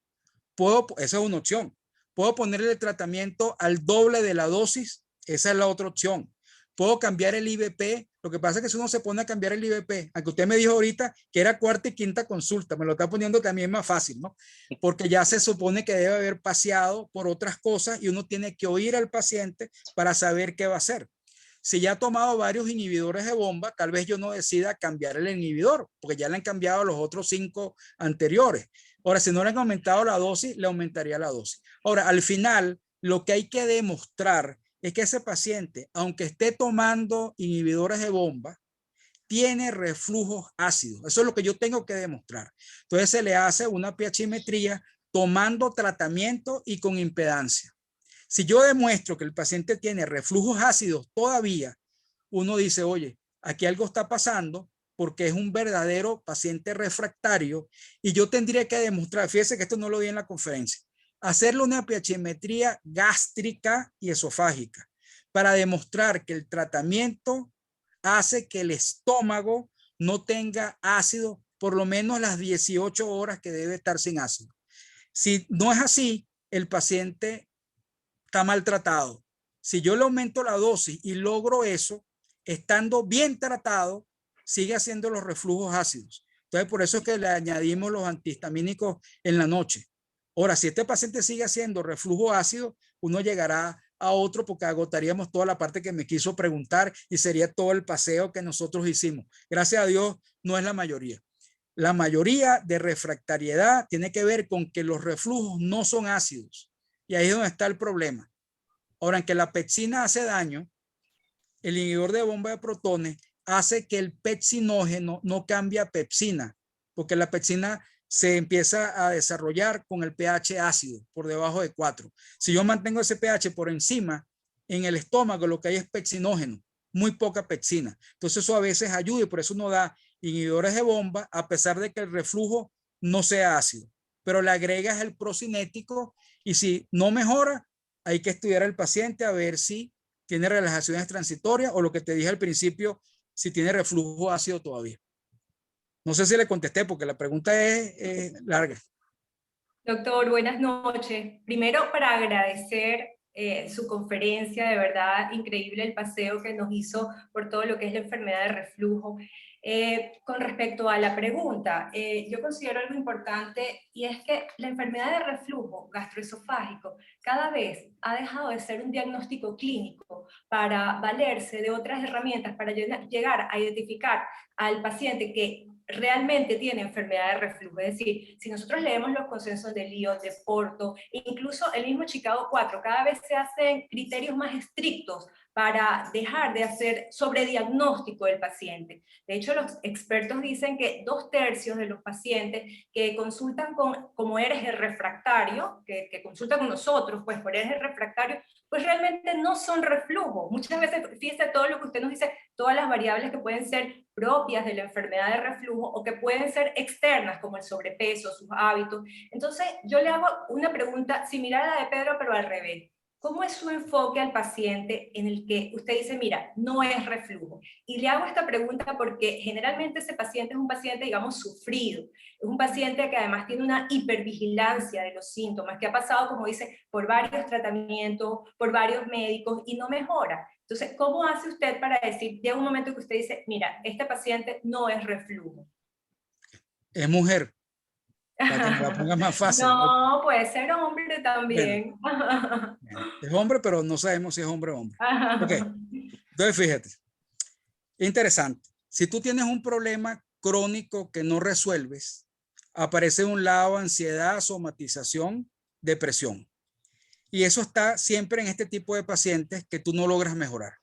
esa es una opción. Puedo ponerle el tratamiento al doble de la dosis, esa es la otra opción. Puedo cambiar el IVP, lo que pasa es que si uno se pone a cambiar el IVP, aunque usted me dijo ahorita que era cuarta y quinta consulta, me lo está poniendo también más fácil, ¿no? Porque ya se supone que debe haber paseado por otras cosas y uno tiene que oír al paciente para saber qué va a hacer. Si ya ha tomado varios inhibidores de bomba, tal vez yo no decida cambiar el inhibidor, porque ya le han cambiado los otros 5 anteriores. Ahora, si no le han aumentado la dosis, le aumentaría la dosis. Ahora, al final, lo que hay que demostrar es que ese paciente, aunque esté tomando inhibidores de bomba, tiene reflujos ácidos. Eso es lo que yo tengo que demostrar. Entonces se le hace una pHimetría tomando tratamiento y con impedancia. Si yo demuestro que el paciente tiene reflujos ácidos todavía, uno dice, oye, aquí algo está pasando porque es un verdadero paciente refractario y yo tendría que demostrar, fíjese que esto no lo di en la conferencia, hacerle una pHimetría gástrica y esofágica para demostrar que el tratamiento hace que el estómago no tenga ácido por lo menos las 18 horas que debe estar sin ácido. Si no es así, el paciente está maltratado. Si yo le aumento la dosis y logro eso, estando bien tratado, sigue haciendo los reflujos ácidos. Entonces, por eso es que le añadimos los antihistamínicos en la noche. Ahora, si este paciente sigue haciendo reflujo ácido, uno llegará a otro porque agotaríamos toda la parte que me quiso preguntar y sería todo el paseo que nosotros hicimos. Gracias a Dios, no es la mayoría. La mayoría de refractariedad tiene que ver con que los reflujos no son ácidos. Y ahí es donde está el problema. Ahora, en que la pepsina hace daño, el inhibidor de bomba de protones hace que el pepsinógeno no cambie a pepsina, porque la pepsina se empieza a desarrollar con el pH ácido por debajo de 4. Si yo mantengo ese pH por encima, en el estómago lo que hay es pepsinógeno, muy poca pepsina. Entonces eso a veces ayuda y por eso uno da inhibidores de bomba a pesar de que el reflujo no sea ácido, pero le agregas el procinético y si no mejora, hay que estudiar al paciente a ver si tiene relajaciones transitorias o lo que te dije al principio, si tiene reflujo ácido todavía. No sé si le contesté porque la pregunta es larga. Doctor, buenas noches. Primero, para agradecer su conferencia, de verdad increíble el paseo que nos hizo por todo lo que es la enfermedad de reflujo. Con respecto a la pregunta, yo considero algo importante y es que la enfermedad de reflujo gastroesofágico cada vez ha dejado de ser un diagnóstico clínico para valerse de otras herramientas para llegar a identificar al paciente que realmente tiene enfermedad de reflujo. Es decir, si nosotros leemos los consensos de Lyon, de Porto, incluso el mismo Chicago 4, cada vez se hacen criterios más estrictos para dejar de hacer sobrediagnóstico del paciente. De hecho, los expertos dicen que 2/3 de los pacientes que consultan como eres el refractario, que consultan con nosotros, pues por eres el refractario, pues realmente no son reflujo. Muchas veces, fíjese todo lo que usted nos dice, todas las variables que pueden ser propias de la enfermedad de reflujo o que pueden ser externas, como el sobrepeso, sus hábitos. Entonces, yo le hago una pregunta similar a la de Pedro, pero al revés. ¿Cómo es su enfoque al paciente en el que usted dice, mira, no es reflujo? Y le hago esta pregunta porque generalmente ese paciente es un paciente, digamos, sufrido. Es un paciente que además tiene una hipervigilancia de los síntomas, que ha pasado, como dice, por varios tratamientos, por varios médicos y no mejora. Entonces, ¿cómo hace usted para decir, llega un momento que usted dice, mira, este paciente no es reflujo? Es mujer, para que me la ponga más fácil. No, puede ser hombre también. Bueno, es hombre, pero no sabemos si es hombre o hombre. Ok, entonces fíjate, interesante. Si tú tienes un problema crónico que no resuelves, aparece un lado ansiedad, somatización, depresión. Y eso está siempre en este tipo de pacientes que tú no logras mejorar.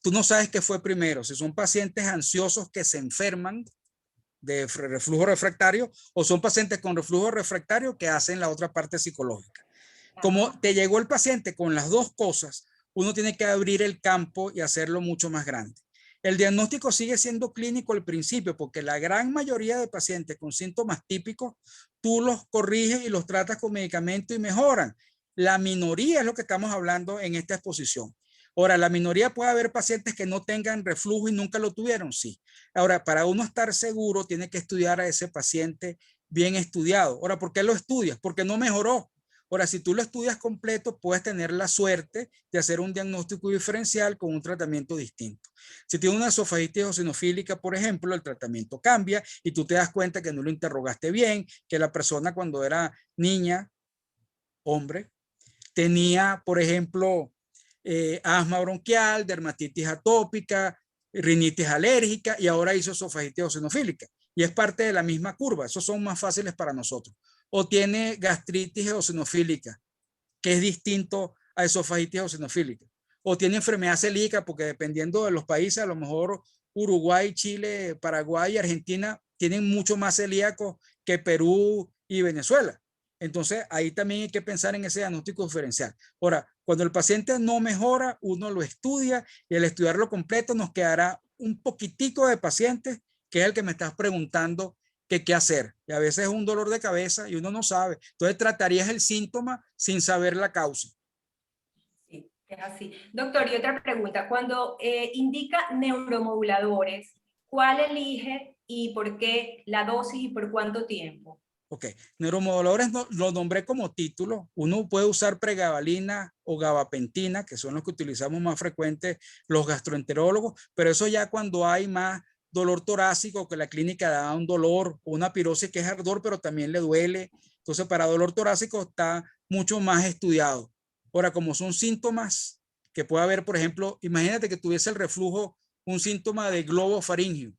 Tú no sabes qué fue primero, si son pacientes ansiosos que se enferman de reflujo refractario, o son pacientes con reflujo refractario que hacen la otra parte psicológica. Como te llegó el paciente con las dos cosas, uno tiene que abrir el campo y hacerlo mucho más grande. El diagnóstico sigue siendo clínico al principio, porque la gran mayoría de pacientes con síntomas típicos, tú los corriges y los tratas con medicamento y mejoran. La minoría es lo que estamos hablando en esta exposición. Ahora, la minoría puede haber pacientes que no tengan reflujo y nunca lo tuvieron, sí. Ahora, para uno estar seguro, tiene que estudiar a ese paciente bien estudiado. Ahora, ¿por qué lo estudias? Porque no mejoró. Ahora, si tú lo estudias completo, puedes tener la suerte de hacer un diagnóstico diferencial con un tratamiento distinto. Si tiene una esofagitis eosinofílica, por ejemplo, el tratamiento cambia y tú te das cuenta que no lo interrogaste bien, que la persona cuando era niña, hombre, tenía, por ejemplo, asma bronquial, dermatitis atópica, rinitis alérgica y ahora hizo esofagitis eosinofílica. Y es parte de la misma curva. Esos son más fáciles para nosotros. O tiene gastritis eosinofílica, que es distinto a esofagitis eosinofílica. O tiene enfermedad celíaca, porque dependiendo de los países, a lo mejor Uruguay, Chile, Paraguay y Argentina tienen mucho más celíacos que Perú y Venezuela. Entonces, ahí también hay que pensar en ese diagnóstico diferencial. Ahora, cuando el paciente no mejora, uno lo estudia y al estudiarlo completo nos quedará un poquitico de pacientes, que es el que me estás preguntando que qué hacer. Y a veces es un dolor de cabeza y uno no sabe. Entonces, tratarías el síntoma sin saber la causa. Sí, es así. Doctor, y otra pregunta. Cuando indica neuromoduladores, ¿cuál elige y por qué la dosis y por cuánto tiempo? Ok, neuromoduladores lo nombré como título. Uno puede usar pregabalina o gabapentina, que son los que utilizamos más frecuente los gastroenterólogos, pero eso ya cuando hay más dolor torácico, que la clínica da un dolor o una pirosis que es ardor, pero también le duele. Entonces, para dolor torácico está mucho más estudiado. Ahora, como son síntomas que puede haber, por ejemplo, imagínate que tuviese el reflujo, un síntoma de globo faríngeo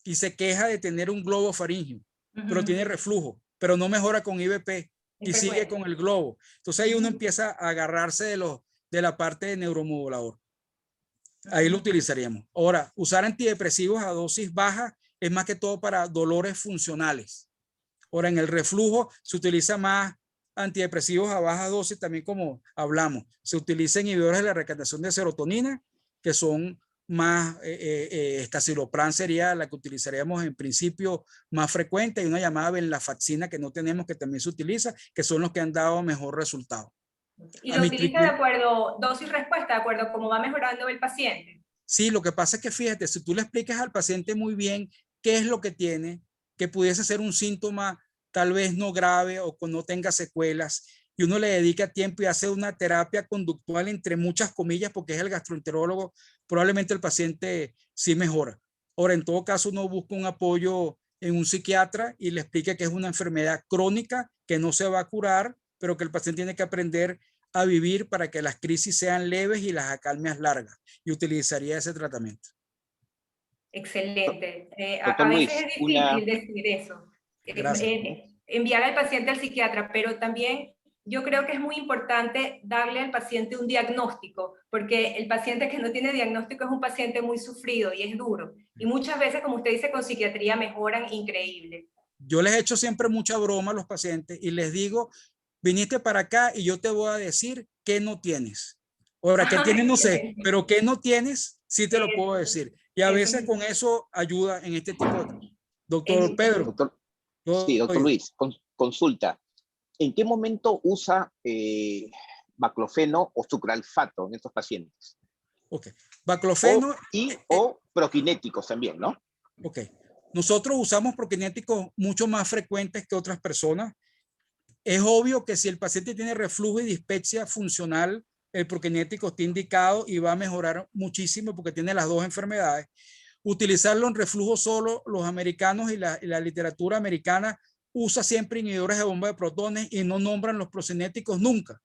y se queja de tener un globo faríngeo, pero tiene reflujo, pero no mejora con IVP y sigue con el globo. Entonces ahí uno empieza a agarrarse de la parte de neuromodulador. Ahí lo utilizaríamos. Ahora, usar antidepresivos a dosis baja es más que todo para dolores funcionales. Ahora, en el reflujo se utiliza más antidepresivos a baja dosis, también como hablamos. Se utilizan inhibidores de la recaptación de serotonina, que son más, escitalopram sería la que utilizaríamos en principio más frecuente, y una llamada venlafaxina que no tenemos, que también se utiliza, que son los que han dado mejor resultado. ¿Y lo utiliza de acuerdo, dosis-respuesta, de acuerdo a cómo va mejorando el paciente? Sí, lo que pasa es que fíjate, si tú le explicas al paciente muy bien qué es lo que tiene, que pudiese ser un síntoma tal vez no grave o que no tenga secuelas, y uno le dedica tiempo y hace una terapia conductual entre muchas comillas, porque es el gastroenterólogo, probablemente el paciente sí mejora. Ahora, en todo caso, uno busca un apoyo en un psiquiatra y le explica que es una enfermedad crónica que no se va a curar, pero que el paciente tiene que aprender a vivir para que las crisis sean leves y las acalmias largas, y utilizaría ese tratamiento. Excelente. Doctor a veces Luis, es difícil decir eso, enviar al paciente al psiquiatra, pero también yo creo que es muy importante darle al paciente un diagnóstico, porque el paciente que no tiene diagnóstico es un paciente muy sufrido y es duro. Y muchas veces, como usted dice, con psiquiatría mejoran increíble. Yo les echo siempre mucha broma a los pacientes y les digo, viniste para acá y yo te voy a decir qué no tienes. Ahora, ¿qué tienes? No sé, pero qué no tienes, sí te lo puedo decir. Y a veces con eso ayuda en este tipo de casos. Doctor Pedro. Doctor Luis, consulta. ¿En qué momento usa baclofeno o sucralfato en estos pacientes? Ok. Baclofeno. O prokinéticos también, ¿no? Ok. Nosotros usamos prokinéticos mucho más frecuentes que otras personas. Es obvio que si el paciente tiene reflujo y dispepsia funcional, el prokinético está indicado y va a mejorar muchísimo porque tiene las dos enfermedades. Utilizarlo en reflujo solo, los americanos y la literatura americana usa siempre inhibidores de bomba de protones y no nombran los procinéticos nunca.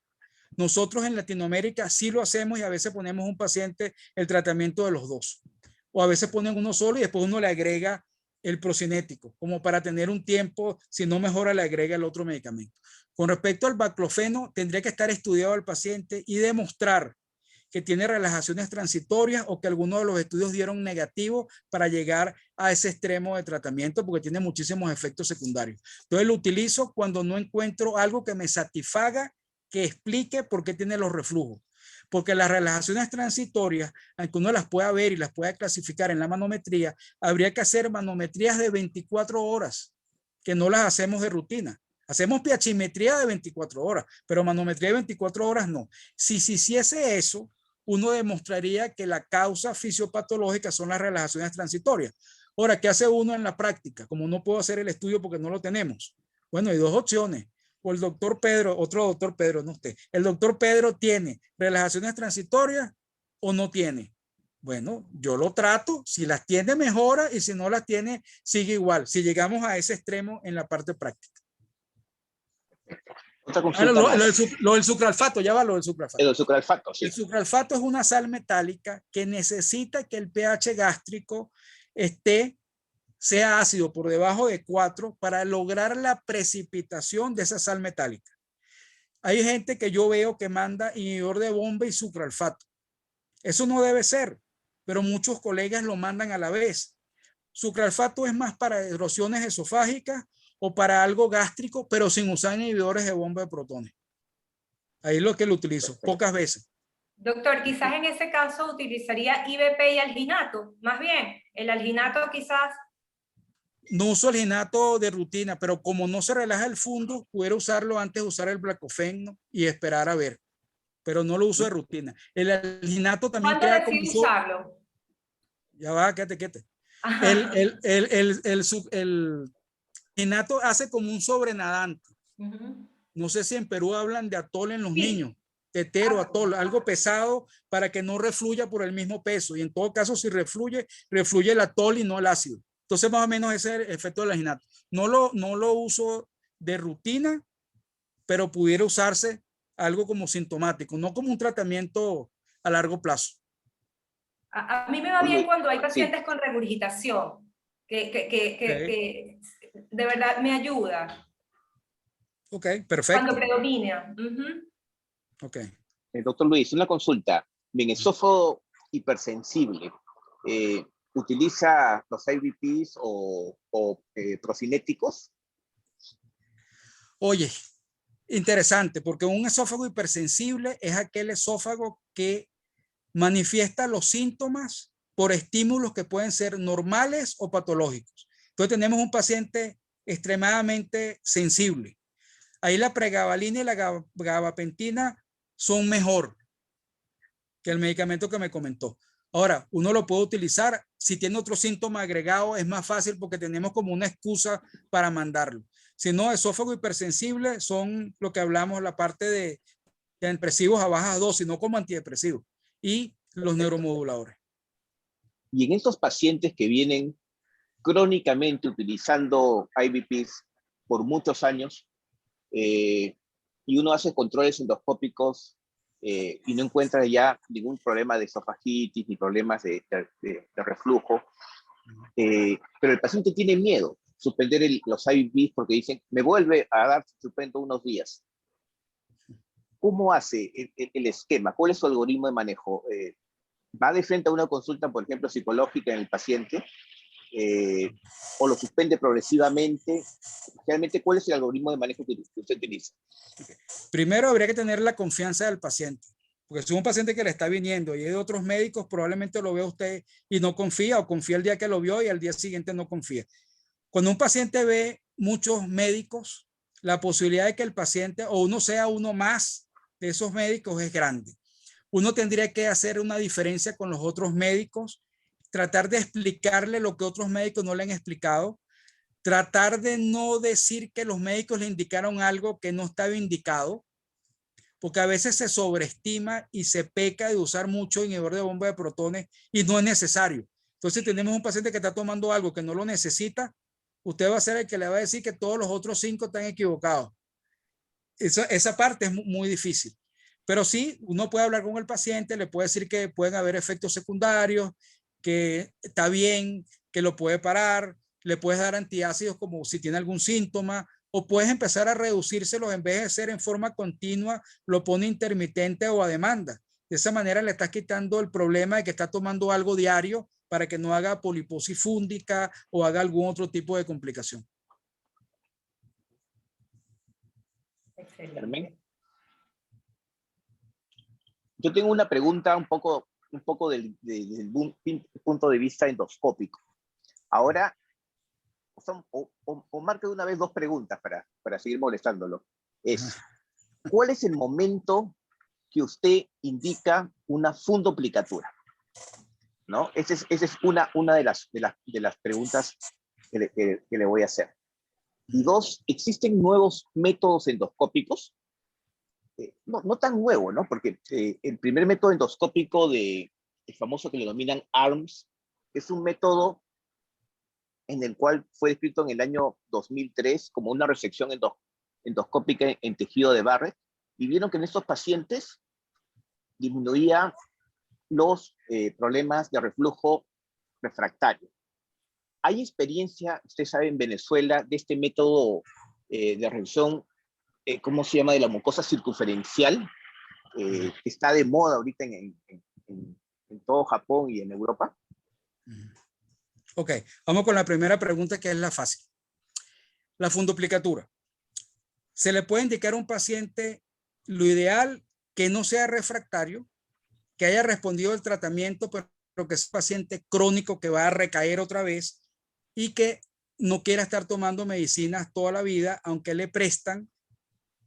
Nosotros en Latinoamérica sí lo hacemos y a veces ponemos un paciente el tratamiento de los dos. O a veces ponen uno solo y después uno le agrega el procinético, como para tener un tiempo, si no mejora le agrega el otro medicamento. Con respecto al baclofeno, tendría que estar estudiado al paciente y demostrar que tiene relajaciones transitorias o que algunos de los estudios dieron negativo para llegar a ese extremo de tratamiento porque tiene muchísimos efectos secundarios. Entonces lo utilizo cuando no encuentro algo que me satisfaga, que explique por qué tiene los reflujos. Porque las relajaciones transitorias, aunque uno las pueda ver y las pueda clasificar en la manometría, habría que hacer manometrías de 24 horas, que no las hacemos de rutina. Hacemos piachimetría de 24 horas, pero manometría de 24 horas no. Si se hiciese eso, uno demostraría que la causa fisiopatológica son las relajaciones transitorias. Ahora, ¿qué hace uno en la práctica? Como no puedo hacer el estudio porque no lo tenemos. Bueno, hay dos opciones. O el doctor Pedro, otro doctor Pedro, no usted. El doctor Pedro tiene relajaciones transitorias o no tiene. Bueno, yo lo trato. Si las tiene, mejora. Y si no las tiene, sigue igual. Si llegamos a ese extremo en la parte práctica. Otra consulta lo del sucralfato, ya va lo del sucralfato. El sucralfato, sí. El sucralfato es una sal metálica que necesita que el pH gástrico sea ácido por debajo de 4 para lograr la precipitación de esa sal metálica. Hay gente que yo veo que manda inhibidor de bomba y sucralfato. Eso no debe ser, pero muchos colegas lo mandan a la vez. Sucralfato es más para erosiones esofágicas o para algo gástrico, pero sin usar inhibidores de bomba de protones. Ahí es lo que lo utilizo, pocas veces. Doctor, quizás en ese caso utilizaría IBP y alginato. Más bien, el alginato quizás... No uso alginato de rutina, pero como no se relaja el fundo, pudiera usarlo antes de usar el Blacofén y esperar a ver. Pero no lo uso de rutina. El alginato también crea como... ¿Cuándo decide usarlo? Ya va, quédate. El alginato hace como un sobrenadante. No sé si en Perú hablan de atol en los niños. Tetero, atol, algo pesado para que no refluya por el mismo peso. Y en todo caso, si refluye el atol y no el ácido. Entonces, más o menos ese es el efecto del alginato. No lo uso de rutina, pero pudiera usarse algo como sintomático, no como un tratamiento a largo plazo. A mí me va bien cuando hay pacientes con regurgitación, que de verdad me ayuda. Ok, perfecto. Cuando predomina. Ok. Doctor Luis, una consulta. Mi esófago hipersensible, ¿utiliza los IVPs o procinéticos? Oye, interesante, porque un esófago hipersensible es aquel esófago que manifiesta los síntomas por estímulos que pueden ser normales o patológicos. Entonces tenemos un paciente extremadamente sensible. Ahí la pregabalina y la gabapentina son mejor que el medicamento que me comentó. Ahora, uno lo puede utilizar. Si tiene otro síntoma agregado, es más fácil porque tenemos como una excusa para mandarlo. Si no, esófago hipersensible son lo que hablamos, la parte de antidepresivos a baja dosis, no como antidepresivos. Y los neuromoduladores. Y en estos pacientes que vienen crónicamente utilizando IVPs por muchos años, y uno hace controles endoscópicos y no encuentra ya ningún problema de esofagitis ni problemas de reflujo, pero el paciente tiene miedo suspender los IVPs porque dicen, me vuelve a dar, suspendo unos días. ¿Cómo hace el esquema? ¿Cuál es su algoritmo de manejo? ¿Va de frente a una consulta, por ejemplo, psicológica en el paciente? ¿O lo suspende progresivamente? Realmente, ¿cuál es el algoritmo de manejo que usted utiliza? Primero, habría que tener la confianza del paciente. Porque si es un paciente que le está viniendo y hay de otros médicos, probablemente lo vea usted y no confía, o confía el día que lo vio y al día siguiente no confía. Cuando un paciente ve muchos médicos, la posibilidad de que el paciente o uno sea uno más de esos médicos es grande. Uno tendría que hacer una diferencia con los otros médicos, tratar de explicarle lo que otros médicos no le han explicado, tratar de no decir que los médicos le indicaron algo que no estaba indicado, porque a veces se sobreestima y se peca de usar mucho inhibidor de bomba de protones y no es necesario. Entonces, si tenemos un paciente que está tomando algo que no lo necesita, usted va a ser el que le va a decir que todos los otros 5 están equivocados. Esa parte es muy difícil. Pero sí, uno puede hablar con el paciente, le puede decir que pueden haber efectos secundarios, que está bien, que lo puede parar, le puedes dar antiácidos como si tiene algún síntoma, o puedes empezar a reducírselos en vez de ser en forma continua, lo pone intermitente o a demanda. De esa manera le estás quitando el problema de que está tomando algo diario para que no haga poliposis fúngica o haga algún otro tipo de complicación. Carmen. Yo tengo una pregunta un poco del punto de vista endoscópico. Ahora, o marque de una vez dos preguntas para seguir molestándolo. ¿Cuál es el momento que usted indica una fundoplicatura? ¿No? Esa es una de las preguntas que le voy a hacer. Y dos, ¿existen nuevos métodos endoscópicos? No tan nuevo, ¿no? Porque el primer método endoscópico el famoso que le denominan ARMS, es un método en el cual fue descrito en el año 2003 como una resección endoscópica en tejido de Barrett, y vieron que en estos pacientes disminuía los problemas de reflujo refractario. ¿Hay experiencia, usted sabe, en Venezuela de este método de resección, ¿cómo se llama?, de la mucosa circunferencial, que está de moda ahorita en todo Japón y en Europa? Ok, vamos con la primera pregunta, que es la fácil. La fundoplicatura. Se le puede indicar a un paciente, lo ideal, que no sea refractario, que haya respondido al tratamiento, pero que es un paciente crónico que va a recaer otra vez y que no quiera estar tomando medicinas toda la vida, aunque le prestan,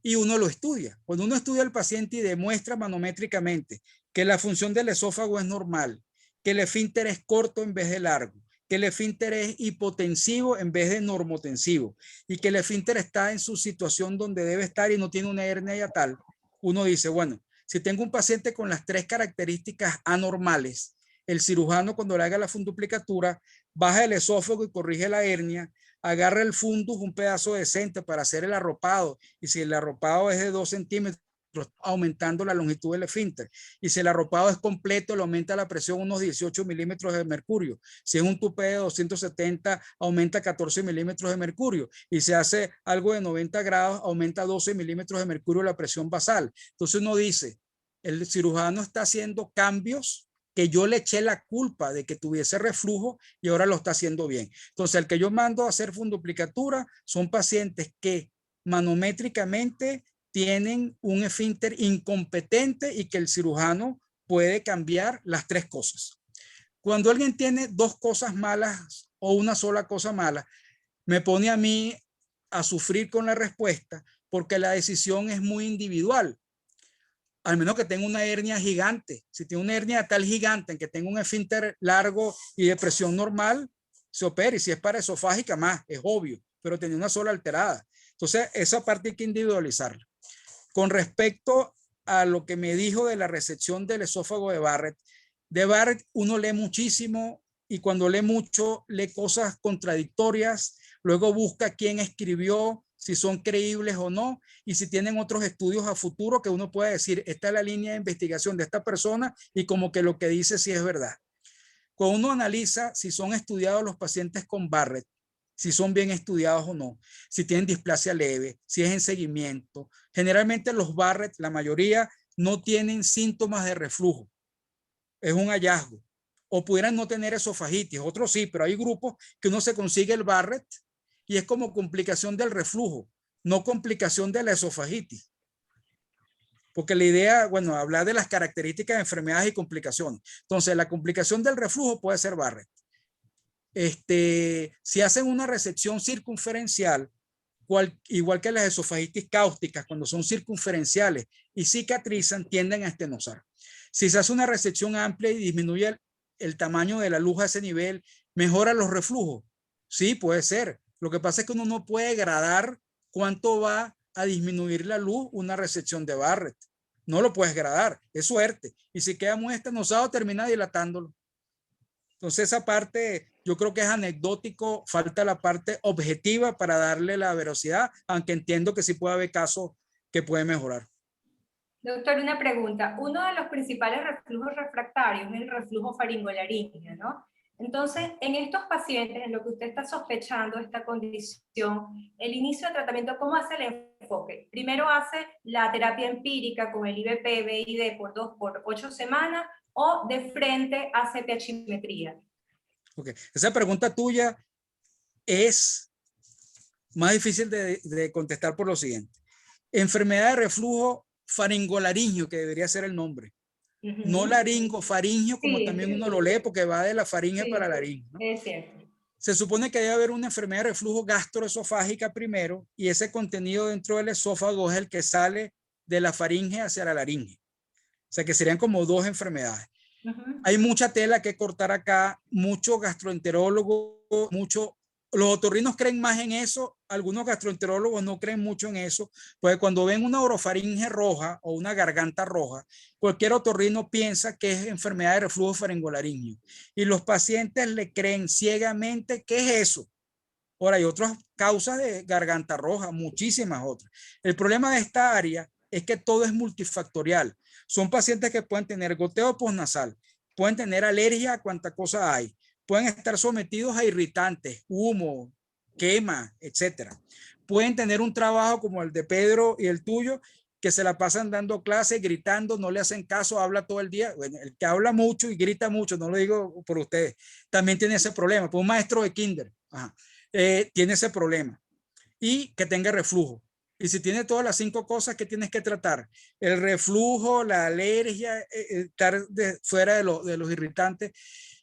y uno lo estudia. Cuando uno estudia al paciente y demuestra manométricamente que la función del esófago es normal, que el esfínter es corto en vez de largo, que el esfínter es hipotensivo en vez de normotensivo, y que el esfínter está en su situación donde debe estar y no tiene una hernia hiatal, uno dice, bueno, si tengo un paciente con las tres características anormales, el cirujano, cuando le haga la fundoplicatura, baja el esófago y corrige la hernia, agarra el fundus, un pedazo decente para hacer el arropado, y si el arropado es de 2 centímetros, aumentando la longitud del esfínter, y si el arropado es completo, le aumenta la presión unos 18 milímetros de mercurio. Si es un tupé de 270, aumenta 14 milímetros de mercurio, y si hace algo de 90 grados, aumenta 12 milímetros de mercurio la presión basal. Entonces uno dice, el cirujano está haciendo cambios que yo le eché la culpa de que tuviese reflujo y ahora lo está haciendo bien. Entonces, el que yo mando a hacer fundoplicatura son pacientes que manométricamente tienen un esfínter incompetente y que el cirujano puede cambiar las tres cosas. Cuando alguien tiene dos cosas malas o una sola cosa mala, me pone a mí a sufrir con la respuesta, porque la decisión es muy individual. Al menos que tenga una hernia gigante. Si tiene una hernia tal gigante en que tenga un esfínter largo y de presión normal, se opera. Y si es paraesofágica, más, es obvio, pero tiene una sola alterada. Entonces, esa parte hay que individualizarla. Con respecto a lo que me dijo de la resección del esófago de Barrett uno lee muchísimo, y cuando lee mucho, lee cosas contradictorias, luego busca quién escribió, si son creíbles o no, y si tienen otros estudios a futuro que uno puede decir, esta es la línea de investigación de esta persona y como que lo que dice sí es verdad. Cuando uno analiza si son estudiados los pacientes con Barrett, si son bien estudiados o no, si tienen displasia leve, si es en seguimiento, generalmente los Barrett, la mayoría, no tienen síntomas de reflujo. Es un hallazgo. O pudieran no tener esofagitis, otros sí, pero hay grupos que uno se consigue el Barrett y es como complicación del reflujo, no complicación de la esofagitis. Porque la idea, bueno, hablar de las características de enfermedades y complicaciones. Entonces, la complicación del reflujo puede ser Barrett. Si hacen una resección circunferencial, igual que las esofagitis cáusticas, cuando son circunferenciales y cicatrizan, tienden a estenosar. Si se hace una resección amplia y disminuye el tamaño de la luz a ese nivel, ¿mejora los reflujos? Sí, puede ser. Lo que pasa es que uno no puede gradar cuánto va a disminuir la luz una resección de Barrett. No lo puedes gradar, es suerte. Y si queda muy estenosado, termina dilatándolo. Entonces esa parte yo creo que es anecdótico, falta la parte objetiva para darle la veracidad, aunque entiendo que sí puede haber casos que pueden mejorar. Doctor, una pregunta. Uno de los principales reflujos refractarios es el reflujo faringolaríngeo, ¿no? Entonces, en estos pacientes, en lo que usted está sospechando esta condición, el inicio de tratamiento, ¿cómo hace el enfoque? Primero hace la terapia empírica con el IVP, BID por 2 por 8 semanas, o de frente hace pH-metría. Okay. Esa pregunta tuya es más difícil de contestar por lo siguiente. Enfermedad de reflujo faringolaringio, que debería ser el nombre. No laringo, faringio, como Sí, también sí, uno lo lee, porque va de la faringe sí, para la laringe, ¿no? es cierto. Se supone que debe haber una enfermedad de reflujo gastroesofágica primero, y ese contenido dentro del esófago es el que sale de la faringe hacia la laringe. O sea que serían como dos enfermedades. Hay mucha tela que cortar acá, muchos gastroenterólogos, los otorrinos creen más en eso, algunos gastroenterólogos no creen mucho en eso, pues cuando ven una orofaringe roja o una garganta roja, cualquier otorrino piensa que es enfermedad de reflujo faringolaringio y los pacientes le creen ciegamente que es eso. Ahora, hay otras causas de garganta roja, muchísimas otras. El problema de esta área es que todo es multifactorial. Son pacientes que pueden tener goteo postnasal, pueden tener alergia a cuánta cosa hay, pueden estar sometidos a irritantes, humo, quema, etcétera. Pueden tener un trabajo como el de Pedro y el tuyo, que se la pasan dando clases, gritando, no le hacen caso, habla todo el día. Bueno, el que habla mucho y grita mucho, no lo digo por ustedes, también tiene ese problema. Pues un maestro de kinder, tiene ese problema. Y que tenga reflujo. Y si tiene todas las 5 cosas que tienes que tratar, el reflujo, la alergia, estar fuera de los irritantes.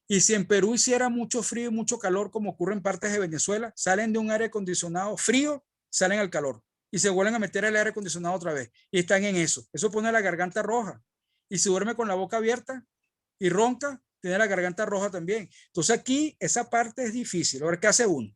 Y si en Perú hiciera mucho frío y mucho calor, como ocurre en partes de Venezuela, salen de un aire acondicionado frío, salen al calor y se vuelven a meter al aire acondicionado otra vez. Y están en eso. Eso pone la garganta roja. Y si duerme con la boca abierta y ronca, tiene la garganta roja también. Entonces aquí esa parte es difícil. Ahora, ¿qué hace uno?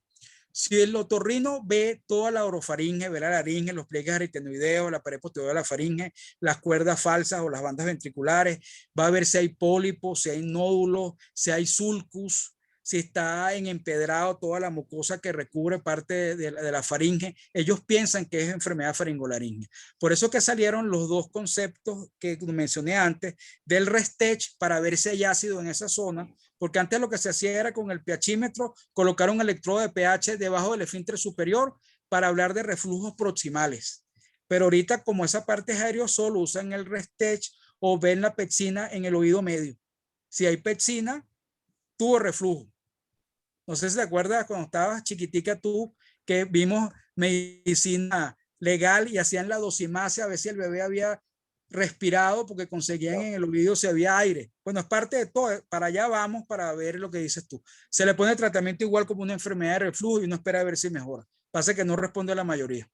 Si el otorrino ve toda la orofaringe, ve la laringe, los pliegues aritenoideos, la pared posterior de la faringe, las cuerdas falsas o las bandas ventriculares, va a ver si hay pólipos, si hay nódulos, si hay sulcus, si está en empedrado toda la mucosa que recubre parte de la faringe. Ellos piensan que es enfermedad faringolaringea. Por eso que salieron los dos conceptos que mencioné antes del Restech para ver si hay ácido en esa zona, porque antes lo que se hacía era con el pHímetro colocar un electrodo de pH debajo del esfínter superior para hablar de reflujos proximales. Pero ahorita, como esa parte es aerosol, usan el Restech o ven la pexina en el oído medio. Si hay pexina, tuvo reflujo. No sé si te acuerdas cuando estabas chiquitica tú, que vimos medicina legal y hacían la dosimasia a ver si el bebé había respirado porque conseguían en el oído si había aire. Bueno, es parte de todo. Para allá vamos para ver lo que dices tú. Se le pone tratamiento igual como una enfermedad de reflujo y uno espera a ver si mejora. Pasa que no responde a la mayoría.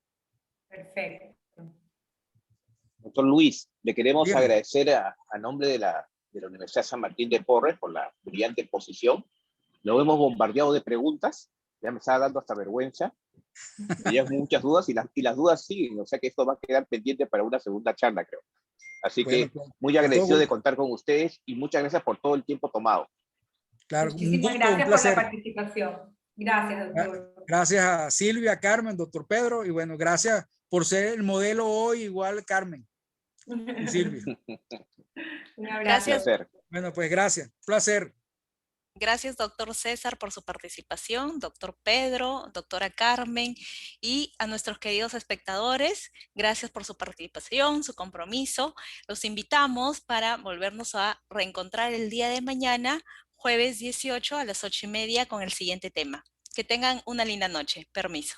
Perfecto. Doctor Luis, le queremos Dígame. agradecer a nombre de la Universidad San Martín de Porres por la brillante exposición. Lo hemos bombardeado de preguntas, ya me estaba dando hasta vergüenza. Tenía muchas dudas y las dudas siguen, o sea que esto va a quedar pendiente para una segunda charla, creo. Así que muy agradecido de contar con ustedes y muchas gracias por todo el tiempo tomado. Claro, muchísimas un gusto, gracias un placer por la participación. Gracias, doctor. Gracias a Silvia, Carmen, doctor Pedro, y bueno, gracias por ser el modelo hoy, igual Carmen y Silvia. Un abrazo. Gracias. Bueno, pues gracias, placer. Gracias, doctor César, por su participación, doctor Pedro, doctora Carmen, y a nuestros queridos espectadores, gracias por su participación, su compromiso. Los invitamos para volvernos a reencontrar el día de mañana, jueves 18 a las 8:30, con el siguiente tema. Que tengan una linda noche. Permiso.